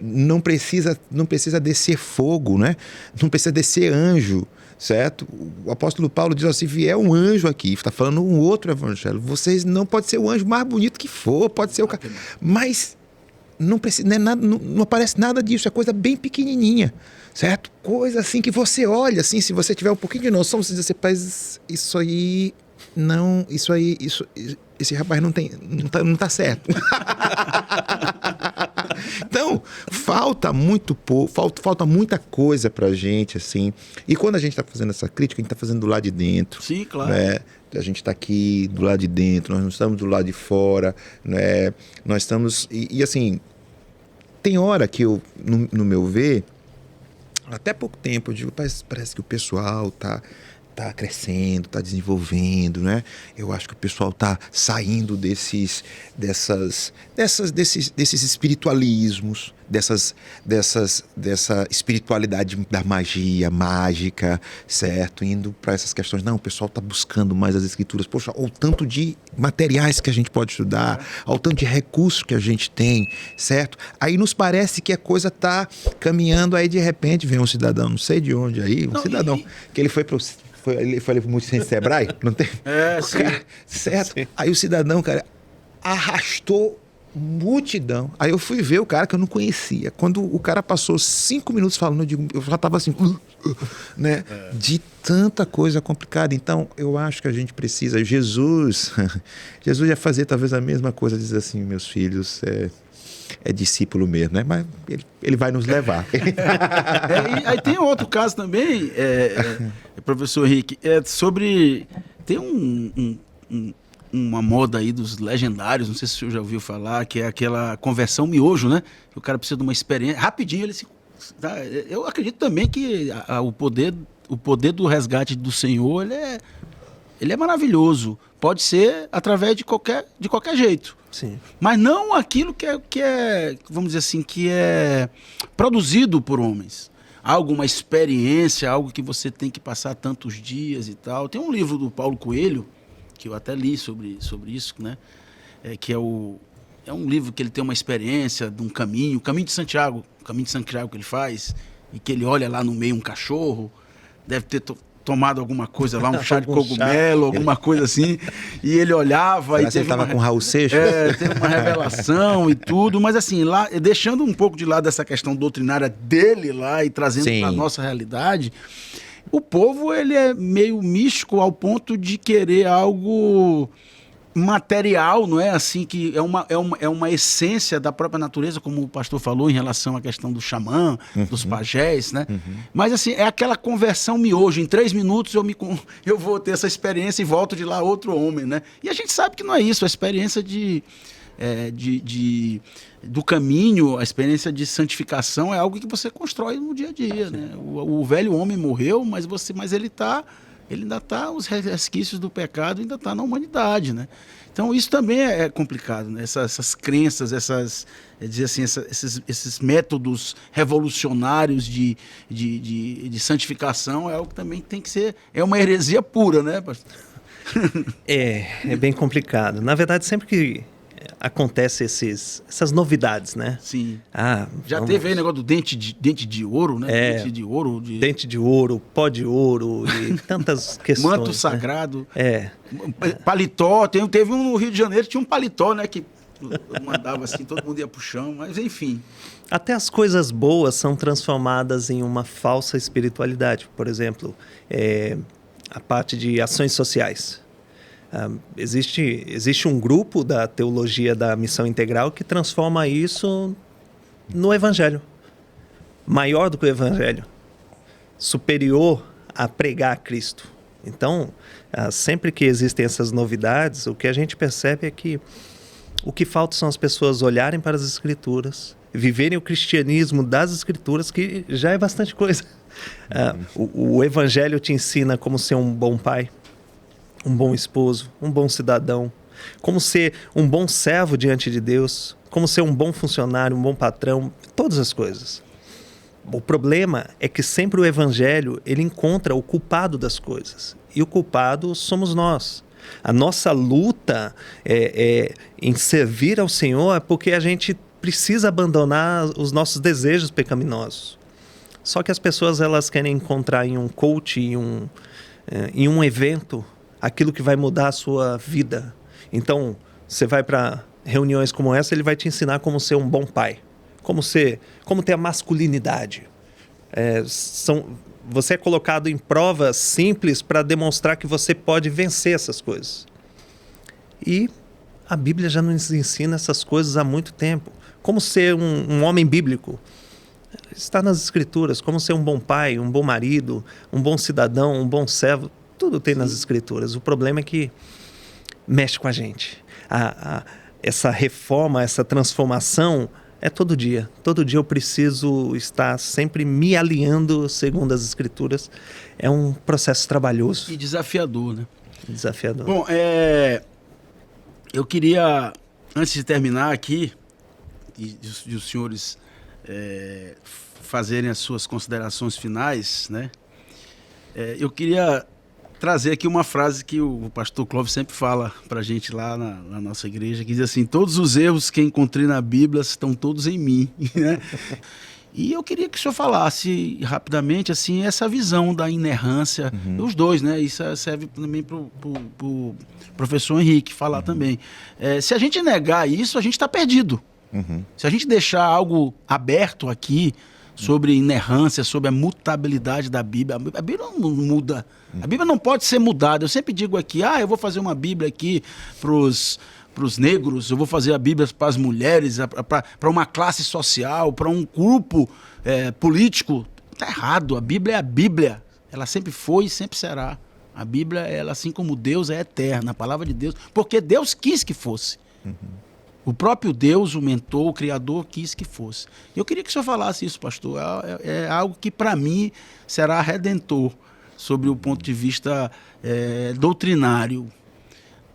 S3: não precisa descer fogo, né? Não precisa descer anjo, certo? O apóstolo Paulo diz assim, se vier um anjo aqui, está falando um outro evangelho, vocês não pode ser o anjo mais bonito que for, pode ser o cara, mas não precisa, não aparece nada disso, é coisa bem pequenininha, certo? Coisa assim que você olha, assim, se você tiver um pouquinho de noção, você diz assim, mas isso aí... Não, esse rapaz não tá certo. Então, falta muita coisa pra gente, assim. E quando a gente tá fazendo essa crítica, a gente tá fazendo do lado de dentro.
S1: Sim, claro.
S3: Né? A gente tá aqui do lado de dentro, nós não estamos do lado de fora, né? Nós estamos... E assim, tem hora que eu, no meu ver, até pouco tempo, eu digo, parece que o pessoal tá crescendo, está desenvolvendo, né? Eu acho que o pessoal está saindo desses espiritualismos, dessa espiritualidade da magia, mágica, certo? Indo para essas questões. Não, o pessoal está buscando mais as escrituras. Poxa, olha o tanto de materiais que a gente pode estudar, olha o tanto de recursos que a gente tem, certo? Aí nos parece que a coisa está caminhando, aí de repente vem um cidadão, não sei de onde aí, cidadão, que ele foi para ele foi muito sem Sebrae, não tem?
S1: Sim.
S3: Cara, certo? Sim. Aí o cidadão, cara, arrastou multidão. Aí eu fui ver o cara que eu não conhecia. Quando o cara passou 5 minutos falando, eu já tava assim, né? De tanta coisa complicada. Então, eu acho que a gente precisa... Jesus ia fazer talvez a mesma coisa, dizer assim, meus filhos, é discípulo mesmo, né? Mas ele vai nos levar.
S1: Aí tem outro caso também, professor Henrique, sobre... Tem uma moda aí dos legendários, não sei se o senhor já ouviu falar, que é aquela conversão miojo, né? Que o cara precisa de uma experiência, rapidinho ele se... Tá? Eu acredito também que o poder do resgate do Senhor, ele é maravilhoso. Pode ser através de qualquer jeito.
S2: Sim.
S1: Mas não aquilo que é, vamos dizer assim, que é produzido por homens. Alguma experiência, algo que você tem que passar tantos dias e tal. Tem um livro do Paulo Coelho, que eu até li sobre isso, né? Que é um livro que ele tem uma experiência de um caminho, o caminho de Santiago que ele faz, e que ele olha lá no meio um cachorro, deve ter tomado alguma coisa lá, um chá de cogumelo, alguma coisa assim, e ele olhava...
S3: Será que ele estava com Raul Seixas?
S1: Teve uma revelação e tudo, mas assim, lá, deixando um pouco de lado essa questão doutrinária dele lá e trazendo para a nossa realidade, o povo, ele é meio místico ao ponto de querer algo material, não é? Assim, que é uma essência da própria natureza, como o pastor falou, em relação à questão do xamã, dos pajés, né? Mas assim, é aquela conversão miojo. Em 3 minutos eu vou ter essa experiência e volto de lá outro homem, né? E a gente sabe que não é isso, a experiência do caminho, a experiência de santificação é algo que você constrói no dia a dia, né? O velho homem morreu, mas ele ainda está, os resquícios do pecado ainda está na humanidade, né? Então isso também é complicado, né? Essas crenças, esses métodos revolucionários de santificação é algo que também tem que ser, é uma heresia pura, né, pastor?
S2: É bem complicado. Na verdade, sempre que acontece essas novidades, né?
S1: Sim. Teve aí negócio do dente de ouro, né?
S2: Dente de ouro, pó de ouro e tantas questões.
S1: Manto sagrado.
S2: Né?
S1: Paletó. Teve um no Rio de Janeiro, tinha um paletó, né? Que Eu mandava assim, todo mundo ia pro chão, mas enfim.
S2: Até as coisas boas são transformadas em uma falsa espiritualidade. Por exemplo, a parte de ações sociais. Existe um grupo da teologia da missão integral que transforma isso no evangelho. Maior do que o evangelho. Superior a pregar a Cristo. Então, sempre que existem essas novidades, o que a gente percebe é que o que falta são as pessoas olharem para as Escrituras, viverem o cristianismo das Escrituras, que já é bastante coisa. O Evangelho te ensina como ser um bom pai, um bom esposo, um bom cidadão, como ser um bom servo diante de Deus, como ser um bom funcionário, um bom patrão, todas as coisas. O problema é que sempre o Evangelho ele encontra o culpado das coisas. E o culpado somos nós. A nossa luta em servir ao Senhor é porque a gente precisa abandonar os nossos desejos pecaminosos. Só que as pessoas elas querem encontrar em um coach, em um evento, aquilo que vai mudar a sua vida. Então, você vai para reuniões como essa, ele vai te ensinar como ser um bom pai. Como ter a masculinidade. Você é colocado em provas simples para demonstrar que você pode vencer essas coisas. E a Bíblia já nos ensina essas coisas há muito tempo. Como ser um homem bíblico. Está nas Escrituras. Como ser um bom pai, um bom marido, um bom cidadão, um bom servo. Tudo tem nas Escrituras. O problema é que mexe com a gente. Essa reforma, essa transformação é todo dia. Todo dia eu preciso estar sempre me alinhando segundo as Escrituras. É um processo trabalhoso.
S1: E desafiador, né?
S2: Desafiador.
S1: Bom, eu queria, antes de terminar aqui, e os senhores fazerem as suas considerações finais, né? Eu queria trazer aqui uma frase que o pastor Clóvis sempre fala pra gente lá na nossa igreja, que diz assim: todos os erros que encontrei na Bíblia estão todos em mim, né? E eu queria que o senhor falasse rapidamente assim, essa visão da inerrância, os dois, né? Isso serve também pro professor Henrique falar também. Se a gente negar isso, a gente está perdido. Se a gente deixar algo aberto aqui sobre inerrância, sobre a mutabilidade da Bíblia, a Bíblia não muda. A Bíblia não pode ser mudada. Eu sempre digo aqui, eu vou fazer uma Bíblia aqui pros negros, eu vou fazer a Bíblia para as mulheres, para uma classe social, para um grupo político. Está errado. A Bíblia é a Bíblia. Ela sempre foi e sempre será. A Bíblia, ela, assim como Deus, é eterna, a palavra de Deus, porque Deus quis que fosse. O próprio Deus, o mentor, o Criador, quis que fosse. Eu queria que o senhor falasse isso, pastor. É algo que, para mim, será redentor sobre o ponto de vista doutrinário.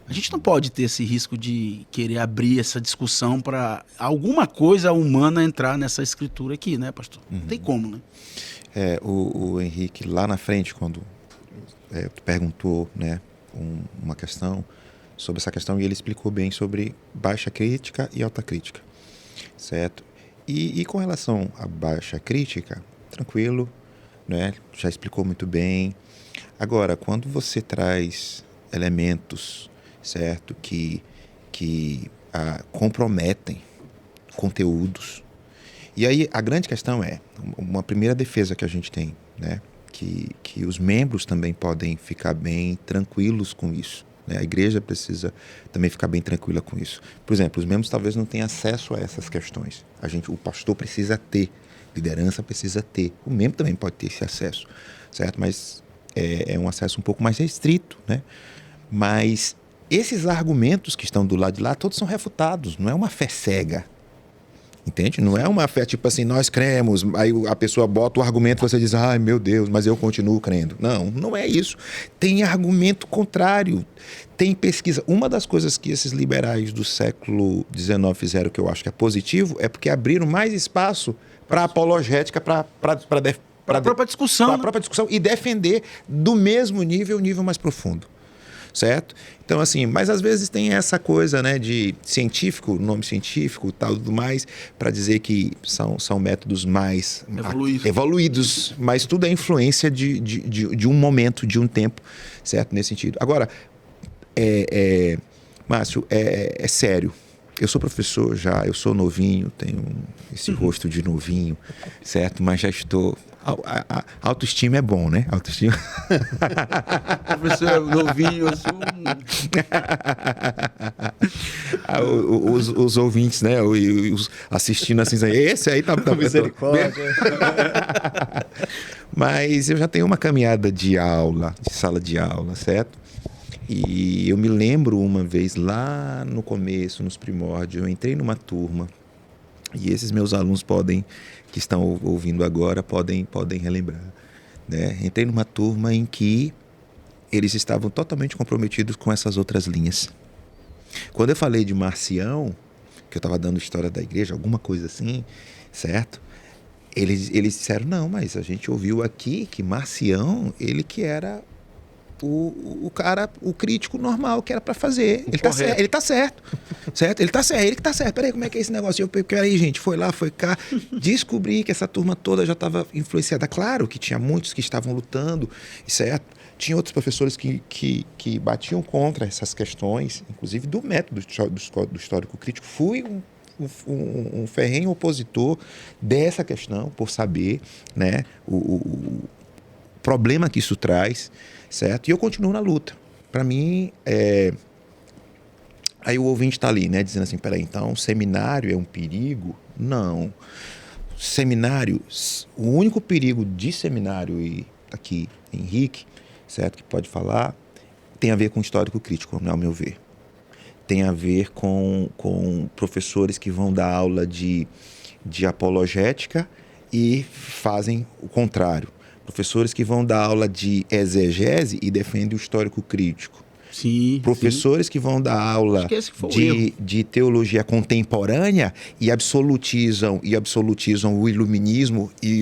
S1: A gente não pode ter esse risco de querer abrir essa discussão para alguma coisa humana entrar nessa escritura aqui, né, pastor? Não tem como, né?
S3: O Henrique, lá na frente, quando perguntou, né, uma questão sobre essa questão, e ele explicou bem sobre baixa crítica e alta crítica, certo? E com relação à baixa crítica, tranquilo, né? Já explicou muito bem. Agora, quando você traz elementos, certo, que comprometem conteúdos, e aí a grande questão é, uma primeira defesa que a gente tem, né, que os membros também podem ficar bem tranquilos com isso. A igreja precisa também ficar bem tranquila com isso. Por exemplo, os membros talvez não tenham acesso a essas questões. O pastor precisa ter, liderança precisa ter. O membro também pode ter esse acesso, certo? Mas é um acesso um pouco mais restrito, né? Mas esses argumentos que estão do lado de lá, todos são refutados. Não é uma fé cega. Entende? Não é uma fé tipo assim, nós cremos, aí a pessoa bota o argumento e você diz, ai meu Deus, mas eu continuo crendo. Não é isso. Tem argumento contrário, tem pesquisa. Uma das coisas que esses liberais do século XIX fizeram, que eu acho que é positivo, é porque abriram mais espaço para apologética, para a própria discussão. Para a própria discussão e defender do mesmo nível, nível mais profundo. Certo? Então, assim, mas às vezes tem essa coisa, né, de científico, nome científico, tal, tudo mais, para dizer que são métodos mais evoluídos, mas tudo é influência de um momento, de um tempo, certo? Nesse sentido. Agora, Márcio, é sério, eu sou professor já, eu sou novinho, tenho esse rosto de novinho, certo? Mas já estou... A autoestima é bom, né? Autoestima...
S1: Professor novinho, eu sou
S3: os ouvintes, né? Os assistindo assim, esse aí tá
S2: Misericórdia.
S3: Mas eu já tenho uma caminhada de aula, de sala de aula, certo? E eu me lembro uma vez lá no começo, nos primórdios, eu entrei numa turma, e esses meus alunos que estão ouvindo agora, podem relembrar, né? Entrei numa turma em que eles estavam totalmente comprometidos com essas outras linhas. Quando eu falei de Marcião, que eu estava dando história da igreja, alguma coisa assim, certo? Eles disseram, não, mas a gente ouviu aqui que Marcião, ele que era o cara, o crítico normal que era para fazer. Ele tá certo, certo? Ele tá certo, ele que tá certo. Peraí, como é que é esse negócio? Peraí, gente, foi lá, foi cá. Descobri que essa turma toda já estava influenciada. Claro que tinha muitos que estavam lutando, certo? Tinha outros professores que batiam contra essas questões, inclusive do método do histórico crítico. Fui um ferrenho opositor dessa questão, por saber, né, o problema que isso traz, certo? E eu continuo na luta. Para mim, aí o ouvinte está ali, né, dizendo assim, peraí, então seminário é um perigo? Não. Seminário, o único perigo de seminário, e aqui Henrique, certo, que pode falar, tem a ver com histórico crítico, ao meu ver. Tem a ver com professores que vão dar aula de apologética e fazem o contrário. Professores que vão dar aula de exegese e defendem o histórico crítico.
S1: Sim.
S3: Professores que vão dar aula de teologia contemporânea e absolutizam o iluminismo e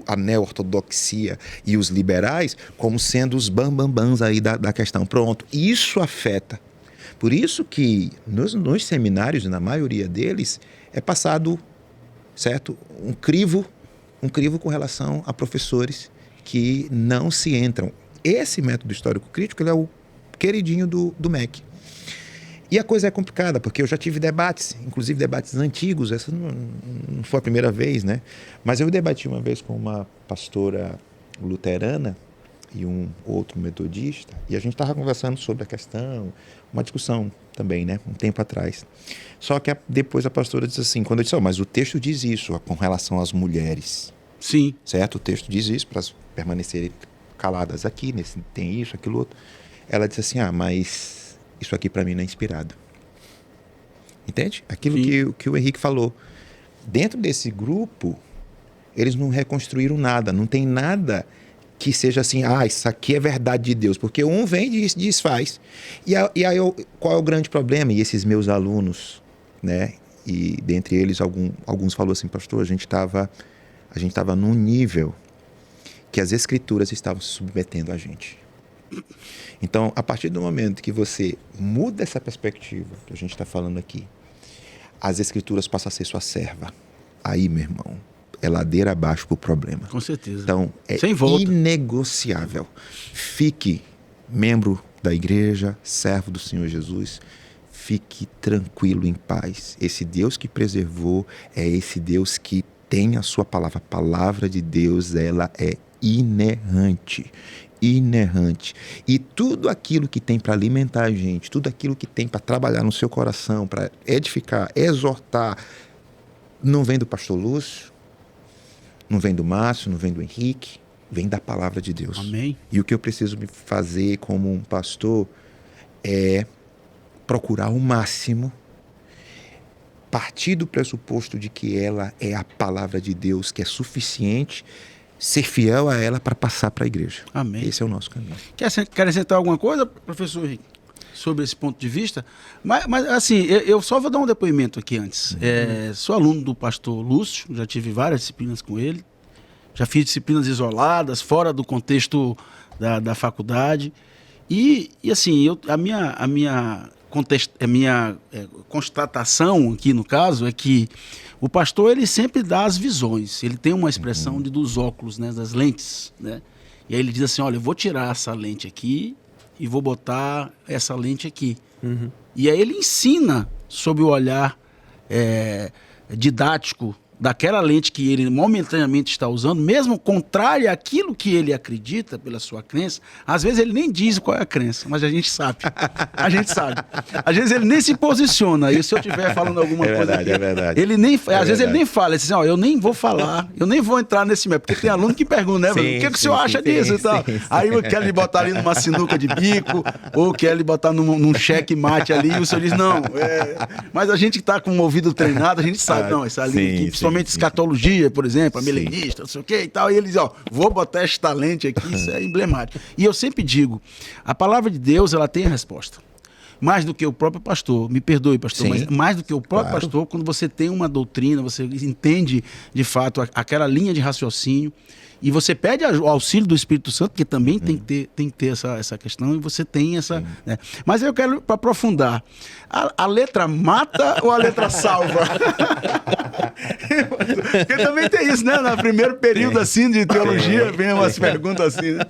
S3: a neo-ortodoxia e os liberais como sendo os bambambãs aí da questão. Pronto, isso afeta. Por isso que nos seminários, na maioria deles, é passado, certo, um crivo com relação a professores que não se entram. Esse método histórico crítico, ele é o queridinho do MEC. E a coisa é complicada, porque eu já tive debates, inclusive debates antigos, essa não foi a primeira vez, né? Mas eu debati uma vez com uma pastora luterana e um outro metodista, e a gente estava conversando sobre a questão, uma discussão também, né? Um tempo atrás. Só que depois a pastora disse assim, quando eu disse, mas o texto diz isso com relação às mulheres.
S1: Sim.
S3: Certo? O texto diz isso para permanecerem caladas aqui, tem isso, aquilo outro. Ela disse assim, mas isso aqui para mim não é inspirado. Entende? Aquilo que o Henrique falou. Dentro desse grupo, eles não reconstruíram nada, não tem nada que seja assim, isso aqui é verdade de Deus, porque um vem e desfaz. E aí qual é o grande problema? E esses meus alunos, né, e dentre eles alguns falaram assim, pastor, a gente estava num nível que as escrituras estavam se submetendo a gente. Então, a partir do momento que você muda essa perspectiva que a gente está falando aqui, as escrituras passam a ser sua serva. Aí, meu irmão, é ladeira abaixo pro problema.
S1: Com certeza.
S3: Então, é
S1: sem volta.
S3: Inegociável. Fique membro da igreja, servo do Senhor Jesus. Fique tranquilo, em paz. Esse Deus que preservou é esse Deus que tem a sua palavra. A palavra de Deus, ela é inerrante. E tudo aquilo que tem para alimentar a gente, tudo aquilo que tem para trabalhar no seu coração, para edificar, exortar, não vem do pastor Lúcio, não vem do Márcio, não vem do Henrique, vem da palavra de Deus.
S1: Amém.
S3: E o que eu preciso me fazer como um pastor é procurar ao máximo partir do pressuposto de que ela é a palavra de Deus, que é suficiente, ser fiel a ela para passar para a igreja.
S1: Amém.
S3: Esse é o nosso caminho.
S1: Quer acrescentar alguma coisa, professor Henrique, sobre esse ponto de vista? Mas assim, eu só vou dar um depoimento aqui antes. Sou aluno do pastor Lúcio, já tive várias disciplinas com ele, já fiz disciplinas isoladas, fora do contexto da faculdade. E assim, a minha constatação aqui no caso é que o pastor, ele sempre dá as visões. Ele tem uma expressão dos óculos, né, das lentes, né? E aí ele diz assim, olha, eu vou tirar essa lente aqui e vou botar essa lente aqui. E aí ele ensina sob o olhar didático daquela lente que ele momentaneamente está usando, mesmo contrária àquilo que ele acredita pela sua crença. Às vezes ele nem diz qual é a crença, mas a gente sabe. A gente sabe. Às vezes ele nem se posiciona. E se eu estiver falando alguma coisa aqui,
S3: é verdade.
S1: ele nem, às vezes ele nem fala. Ele diz assim, eu nem vou falar, eu nem vou entrar nesse método. Porque tem aluno que pergunta, né, Bruno? O que o senhor acha disso e tal? Aí eu quero lhe botar ali numa sinuca de bico, ou quer lhe botar num cheque-mate ali, e o senhor diz, não. Mas a gente que está com o ouvido treinado, a gente sabe, não, essa linha aqui, principalmente escatologia, por exemplo, a milenista, não sei o que e tal, e eles, vou botar esta lente aqui, isso é emblemático. E eu sempre digo, a palavra de Deus, ela tem a resposta. Mais do que o próprio pastor, me perdoe, pastor, mas mais do que o próprio pastor, quando você tem uma doutrina, você entende, de fato, aquela linha de raciocínio, e você pede o auxílio do Espírito Santo, que também tem que ter essa questão, e você tem essa... Né? Mas eu quero aprofundar. A letra mata ou a letra salva? Porque também tem isso, né? No primeiro período assim de teologia, vem umas perguntas assim, né?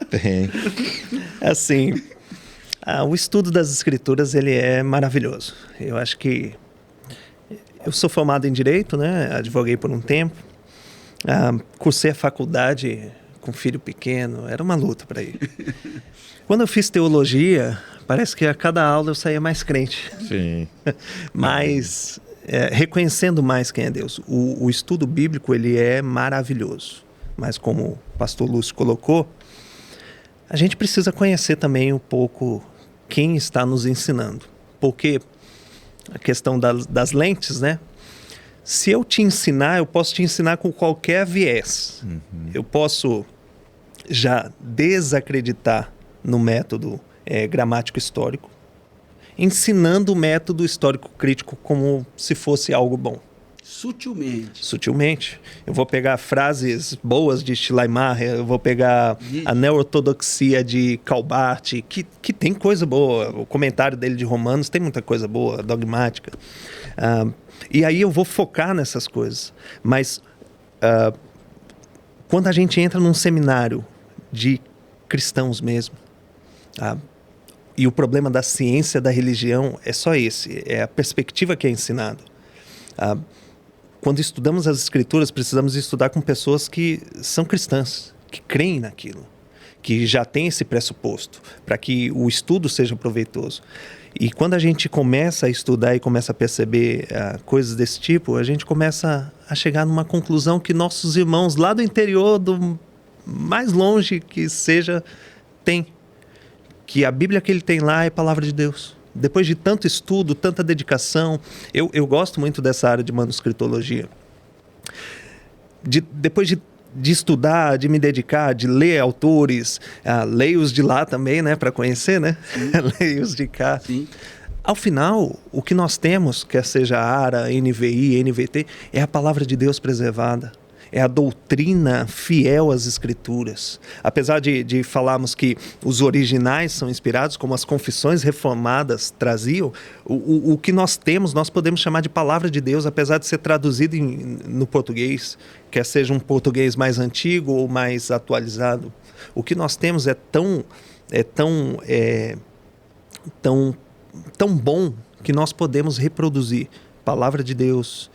S3: Tem.
S2: Assim, o estudo das Escrituras, ele é maravilhoso. Eu acho que... Eu sou formado em Direito, né? Advoguei por um tempo. Cursei a faculdade com filho pequeno, era uma luta para ir. Quando eu fiz teologia, parece que a cada aula eu saía mais crente.
S3: Sim.
S2: Mas reconhecendo mais quem é Deus. O estudo bíblico, ele é maravilhoso. Mas como o pastor Lúcio colocou, a gente precisa conhecer também um pouco quem está nos ensinando. Porque a questão das lentes, né? Se eu te ensinar, eu posso te ensinar com qualquer viés. Eu posso já desacreditar no método gramático histórico, ensinando o método histórico crítico como se fosse algo bom. Sutilmente. Eu vou pegar frases boas de Schleiermacher, eu vou pegar a neo-ortodoxia de Calbart, que tem coisa boa. O comentário dele de Romanos tem muita coisa boa, dogmática. E aí eu vou focar nessas coisas. Mas quando a gente entra num seminário de cristãos mesmo, e o problema da ciência da religião é só esse, é a perspectiva que é ensinada. Quando estudamos as Escrituras, precisamos estudar com pessoas que são cristãs, que creem naquilo, que já têm esse pressuposto, para que o estudo seja proveitoso. E quando a gente começa a estudar e começa a perceber coisas desse tipo, a gente começa a chegar numa conclusão que nossos irmãos lá do interior, do mais longe que seja, têm. Que a Bíblia que ele tem lá é a palavra de Deus. Depois de tanto estudo, tanta dedicação, eu gosto muito dessa área de manuscritologia. Depois de estudar, de me dedicar, de ler autores, leio-os de lá também, né, para conhecer, né? Leio-os de cá.
S1: Sim.
S2: Ao final, o que nós temos, quer seja ARA, NVI, NVT, é a palavra de Deus preservada. É a doutrina fiel às Escrituras. Apesar de falarmos que os originais são inspirados, como as confissões reformadas traziam, o que nós temos, nós podemos chamar de palavra de Deus, apesar de ser traduzido no português, quer seja um português mais antigo ou mais atualizado. O que nós temos é tão bom que nós podemos reproduzir. Palavra de Deus,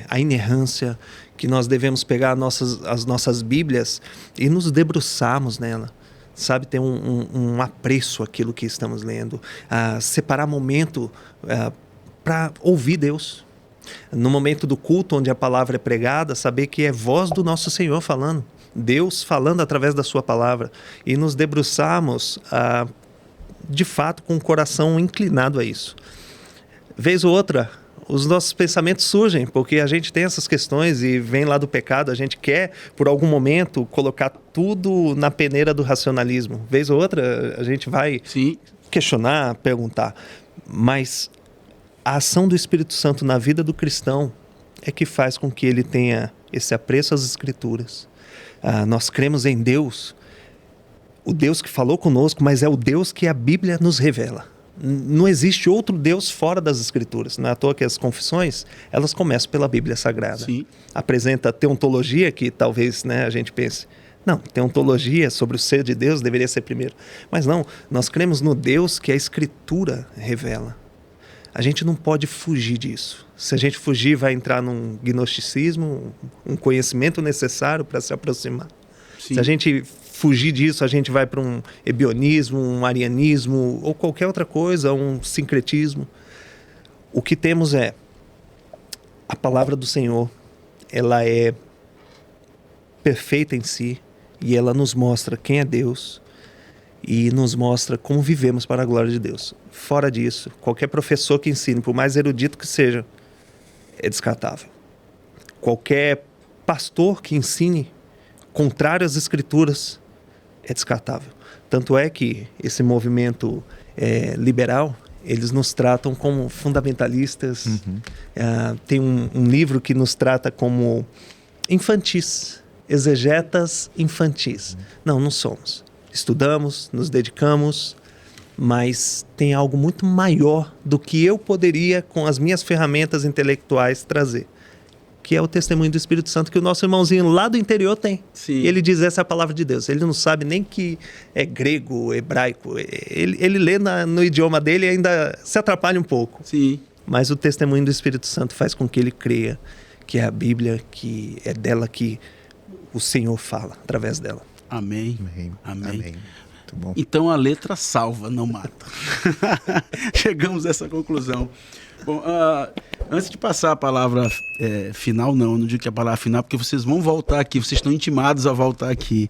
S2: a inerrância, que nós devemos pegar as nossas Bíblias e nos debruçarmos nela, sabe? Ter um apreço àquilo que estamos lendo, separar momento para ouvir Deus. No momento do culto, onde a palavra é pregada, saber que é voz do nosso Senhor falando, Deus falando através da sua palavra, e nos debruçarmos, de fato, com o coração inclinado a isso. Vez ou outra, os nossos pensamentos surgem, porque a gente tem essas questões e vem lá do pecado, a gente quer, por algum momento, colocar tudo na peneira do racionalismo. Vez ou outra, a gente vai questionar, perguntar. Mas a ação do Espírito Santo na vida do cristão é que faz com que ele tenha esse apreço às Escrituras. Nós cremos em Deus, o Deus que falou conosco, mas é o Deus que a Bíblia nos revela. Não existe outro Deus fora das Escrituras. Não é à toa que as confissões, elas começam pela Bíblia Sagrada. Sim. Apresenta teontologia que talvez, né, a gente pense, Não, tem ontologia sobre o ser de Deus, deveria ser primeiro. Mas não, nós cremos no Deus que a Escritura revela. A gente não pode fugir disso. Se a gente fugir, vai entrar num gnosticismo, um conhecimento necessário para se aproximar.
S1: Sim.
S2: Se a gente fugir disso, a gente vai para um ebionismo, um arianismo, ou qualquer outra coisa, um sincretismo. O que temos é a palavra do Senhor, ela é perfeita em si, e ela nos mostra quem é Deus e nos mostra como vivemos para a glória de Deus. Fora disso, qualquer professor que ensine, por mais erudito que seja, é descartável. Qualquer pastor que ensine contrário às Escrituras é descartável. Tanto é que esse movimento liberal, eles nos tratam como fundamentalistas. Tem um livro que nos trata como infantis, exegetas infantis. Não somos. Estudamos, nos dedicamos, mas tem algo muito maior do que eu poderia, com as minhas ferramentas intelectuais, trazer, que é o testemunho do Espírito Santo que o nosso irmãozinho lá do interior tem.
S1: Sim.
S2: E ele diz, essa é a palavra de Deus. Ele não sabe nem que é grego, hebraico. Ele lê no idioma dele e ainda se atrapalha um pouco.
S1: Sim.
S2: Mas o testemunho do Espírito Santo faz com que ele creia que é a Bíblia, que é dela que o Senhor fala, através dela.
S1: Amém.
S3: Amém.
S1: Amém.
S3: Amém. Muito bom.
S1: Então a letra salva, não mata. Chegamos a essa conclusão. Bom, antes de passar a palavra final, não digo que é a palavra final, porque vocês vão voltar aqui, vocês estão intimados a voltar aqui.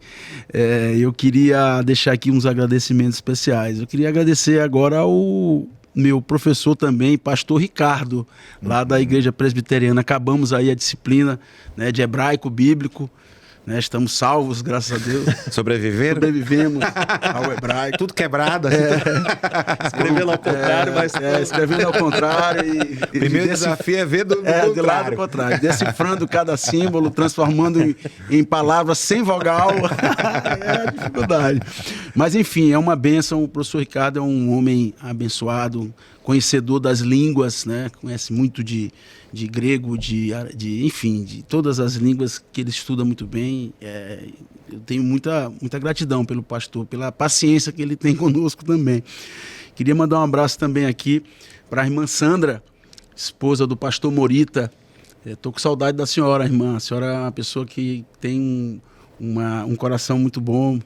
S1: Eu queria deixar aqui uns agradecimentos especiais. Eu queria agradecer agora ao meu professor também, pastor Ricardo, lá da Igreja Presbiteriana. Acabamos aí a disciplina, né, de hebraico bíblico. Né, estamos salvos, graças a Deus. Sobrevivemos ao hebraico.
S3: Tudo quebrado.
S2: Escrevendo ao contrário, mas...
S1: escrevendo ao contrário.
S3: O primeiro desafio é ver do
S1: do lado contrário. Decifrando cada símbolo, transformando em palavras sem vogal. É a dificuldade. Mas, enfim, é uma bênção. O professor Ricardo é um homem abençoado, conhecedor das línguas, né? Conhece muito de grego, enfim, de todas as línguas que ele estuda muito bem. Eu tenho muita gratidão pelo pastor, pela paciência que ele tem conosco também. Queria mandar um abraço também aqui para a irmã Sandra, esposa do pastor Morita. Estou com saudade da senhora, irmã. A senhora é uma pessoa que tem um coração muito bom,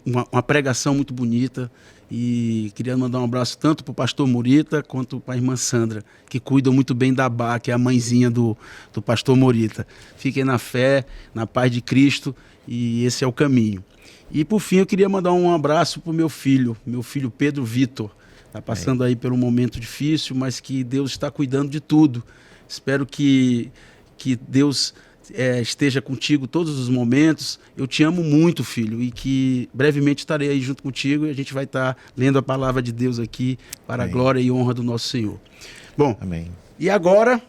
S1: uma pregação muito bonita. E queria mandar um abraço tanto para o pastor Morita quanto para a irmã Sandra, que cuidam muito bem da Bá, que é a mãezinha do pastor Morita. Fiquem na fé, na paz de Cristo, e esse é o caminho. E por fim eu queria mandar um abraço para o meu filho Pedro Vitor. Está passando aí por um momento difícil, mas que Deus está cuidando de tudo. Espero que Deus esteja contigo todos os momentos. Eu te amo muito, filho, e que brevemente estarei aí junto contigo e a gente vai estar lendo a palavra de Deus aqui para
S3: Amém.
S1: A glória e honra do nosso Senhor. Bom,
S3: Amém.
S1: E agora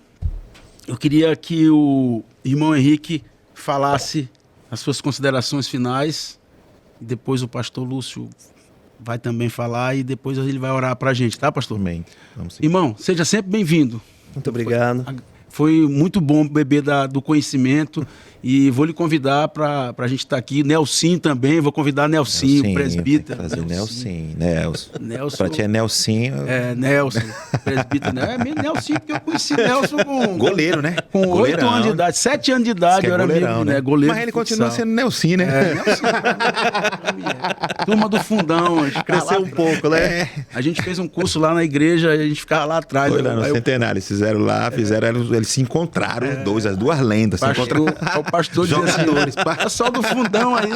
S1: eu queria que o irmão Henrique falasse as suas considerações finais, e depois o pastor Lúcio vai também falar e depois ele vai orar para a gente, tá, pastor?
S3: Amém. Vamos seguir.
S1: Irmão, seja sempre bem-vindo.
S2: Muito obrigado.
S1: Foi muito bom beber do conhecimento e vou lhe convidar para a gente estar aqui. Nelson também, vou convidar Nelson, presbítero.
S3: Fazer Nelson.
S1: Nelson.
S3: Para ti é Nelson.
S1: Nelson, presbítero. Nelson, porque eu conheci Nelson com...
S3: Goleiro, né?
S1: Com 8 anos de idade, 7 anos de idade, eu era
S3: goleirão,
S1: né? Goleiro.
S3: Mas ele continua sendo Nelson, né?
S1: Nelson. Turma do fundão.
S2: Cresceu um pouco, né?
S1: A gente fez um curso lá na igreja, a gente ficava lá atrás.
S3: Foi lá no centenário, eles fizeram lá, eles se encontraram, as duas lendas.
S1: O pastor dizia assim, pessoal do fundão aí.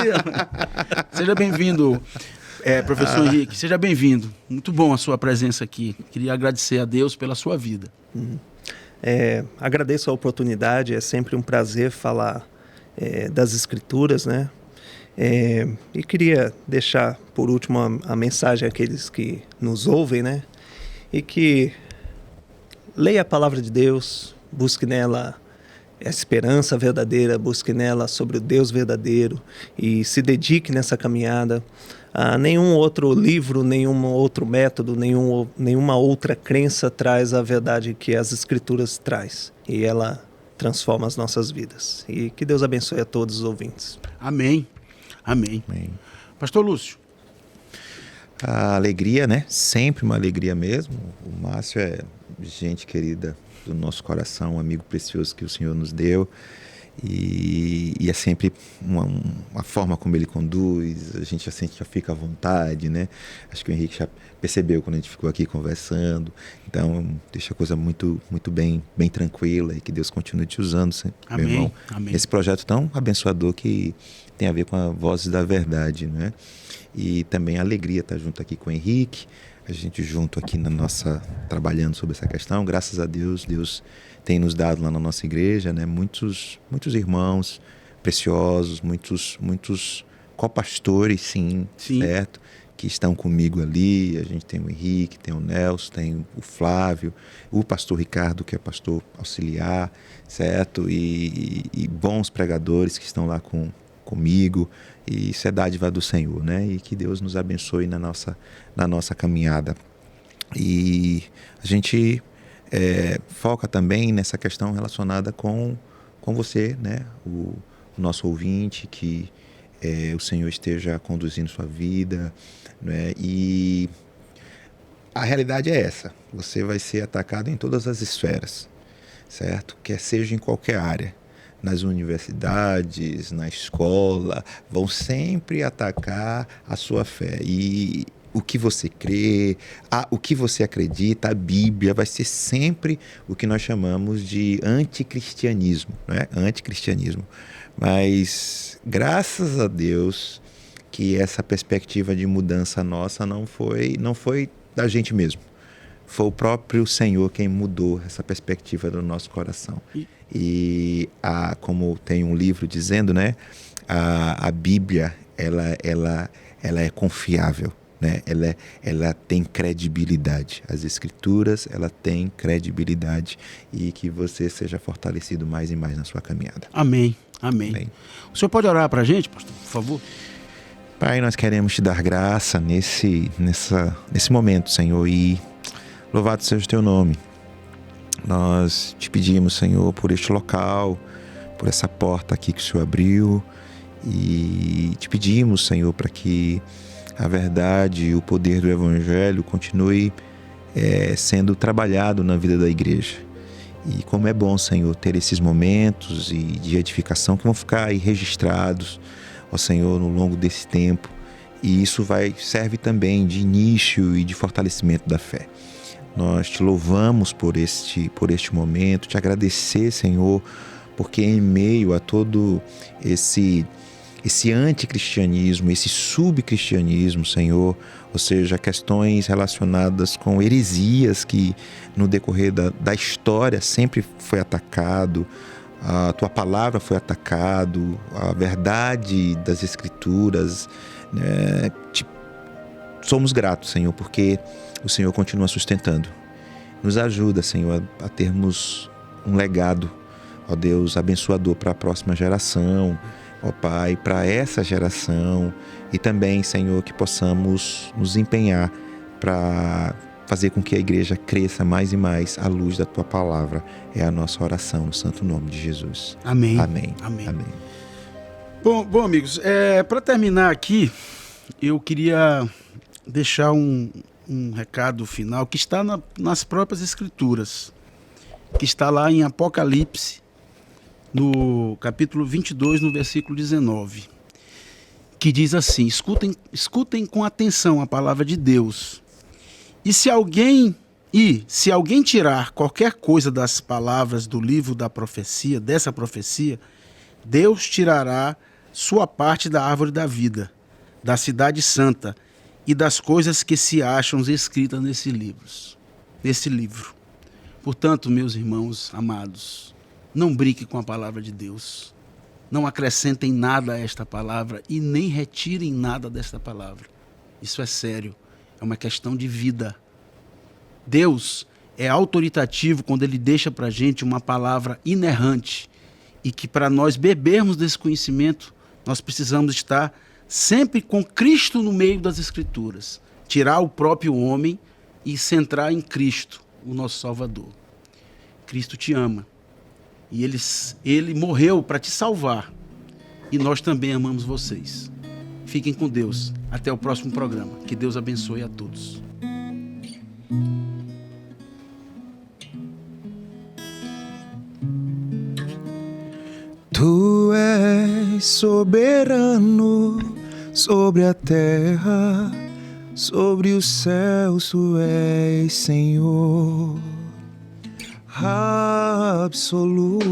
S1: Seja bem-vindo, professor Henrique, seja bem-vindo. Muito bom a sua presença aqui. Queria agradecer a Deus pela sua vida.
S2: Agradeço a oportunidade, é sempre um prazer falar das Escrituras, né? E queria deixar, por último, a mensagem àqueles que nos ouvem, né? E que leia a palavra de Deus, busque nela a esperança verdadeira, busque nela sobre o Deus verdadeiro e se dedique nessa caminhada. Nenhum outro livro, nenhum outro método, nenhuma outra crença traz a verdade que as Escrituras traz. E ela transforma as nossas vidas. E que Deus abençoe a todos os ouvintes.
S1: Amém. Amém.
S3: Amém.
S1: Pastor Lúcio.
S3: A alegria, né? Sempre uma alegria mesmo. O Márcio é gente querida do nosso coração, um amigo precioso que o Senhor nos deu. E é sempre uma forma como ele conduz, a gente já fica à vontade, né? Acho que o Henrique já percebeu quando a gente ficou aqui conversando. Então, deixa a coisa muito, muito bem tranquila e que Deus continue te usando,
S1: Amém.
S3: meu irmão.
S1: Amém.
S3: Esse projeto tão abençoador que tem a ver com a Vozes da Verdade, né? E também a alegria estar junto aqui com o Henrique, a gente junto aqui trabalhando sobre essa questão. Graças a Deus, Deus tem nos dado lá na nossa igreja, né, muitos irmãos preciosos, muitos copastores, sim, certo? Que estão comigo ali. A gente tem o Henrique, tem o Nelson, tem o Flávio, o pastor Ricardo, que é pastor auxiliar, certo? E bons pregadores que estão lá comigo. E isso é dádiva do Senhor, né? E que Deus nos abençoe na nossa caminhada. E a gente foca também nessa questão relacionada com você, né? O nosso ouvinte, que o Senhor esteja conduzindo sua vida, né? E a realidade é essa: você vai ser atacado em todas as esferas, certo? Quer seja em qualquer área. Nas universidades, na escola, vão sempre atacar a sua fé. E o que você crê, o que você acredita, a Bíblia vai ser sempre o que nós chamamos de anticristianismo, né? Anticristianismo. Mas graças a Deus que essa perspectiva de mudança nossa não foi da gente mesmo. Foi o próprio Senhor quem mudou essa perspectiva do nosso coração. E como tem um livro dizendo, né? A Bíblia, ela é confiável, né? Ela tem credibilidade. As Escrituras, ela tem credibilidade. E que você seja fortalecido mais e mais na sua caminhada.
S1: Amém. Amém.
S3: Amém.
S1: O senhor pode orar para a gente, pastor, por favor?
S3: Pai, nós queremos te dar graça nesse momento, Senhor, e louvado seja o teu nome. Nós te pedimos, Senhor, por este local, por essa porta aqui que o Senhor abriu, e te pedimos, Senhor, para que a verdade e o poder do Evangelho continue sendo trabalhado na vida da igreja. E como é bom, Senhor, ter esses momentos de edificação que vão ficar aí registrados, ó Senhor, no longo desse tempo. E isso serve também de início e de fortalecimento da fé. Nós te louvamos por este momento, te agradecer, Senhor, porque em meio a todo esse anticristianismo, esse subcristianismo, Senhor, ou seja, questões relacionadas com heresias que no decorrer da história sempre foi atacado, a tua palavra foi atacado, a verdade das Escrituras, né? Somos gratos, Senhor, porque o Senhor continua sustentando. Nos ajuda, Senhor, a termos um legado, ó Deus, abençoador para a próxima geração, ó Pai, para essa geração, e também, Senhor, que possamos nos empenhar para fazer com que a igreja cresça mais e mais à luz da Tua Palavra. É a nossa oração no santo nome de Jesus.
S1: Amém.
S3: Amém.
S1: Amém.
S3: Amém.
S1: Bom, amigos, para terminar aqui, eu queria deixar um recado final que está nas próprias Escrituras, que está lá em Apocalipse, no capítulo 22, no versículo 19, que diz assim: escutem com atenção a palavra de Deus. E se alguém tirar qualquer coisa das palavras do livro da profecia, dessa profecia, Deus tirará sua parte da árvore da vida, da cidade santa e das coisas que se acham escritas nesse livro. Portanto, meus irmãos amados, não brinquem com a palavra de Deus. Não acrescentem nada a esta palavra e nem retirem nada desta palavra. Isso é sério. É uma questão de vida. Deus é autoritativo quando Ele deixa para a gente uma palavra inerrante e que para nós bebermos desse conhecimento, nós precisamos estar sempre com Cristo no meio das Escrituras. Tirar o próprio homem e centrar em Cristo, o nosso Salvador. Cristo te ama. E ele morreu para te salvar. E nós também amamos vocês. Fiquem com Deus. Até o próximo programa. Que Deus abençoe a todos.
S4: Tu és soberano sobre a terra, sobre os céus, tu és Senhor absoluto.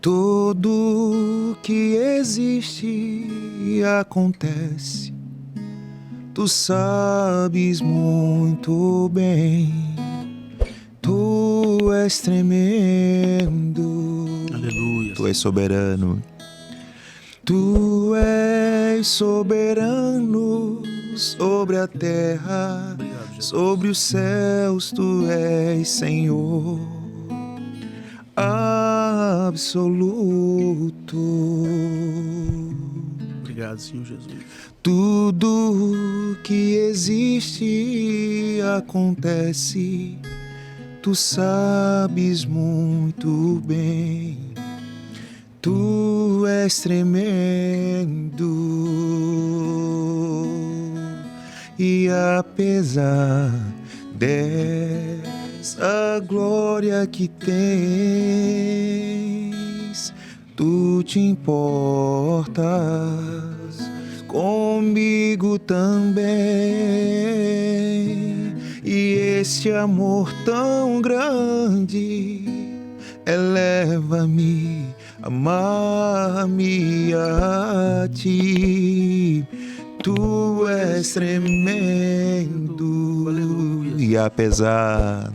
S4: Tudo que existe e acontece, tu sabes muito bem. Tu és tremendo.
S1: Aleluia.
S3: Tu és soberano.
S4: Tu és soberano sobre a terra, sobre os céus, tu és Senhor absoluto.
S1: Obrigado, Senhor Jesus.
S4: Tudo que existe e acontece, tu sabes muito bem. Tu és tremendo. E apesar dessa glória que tens, tu te importas comigo também. E este amor tão grande eleva-me, amar-me a ti. Tu és tremendo.
S1: Aleluia.
S4: E apesar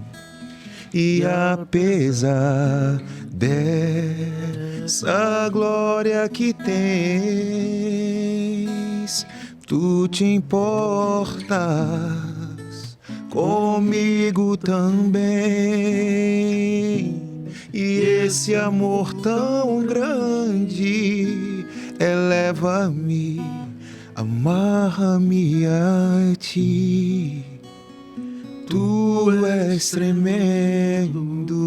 S4: dessa glória que tens, tu te importas comigo também. E esse amor tão grande eleva-me, amarra-me a ti. Tu és tremendo.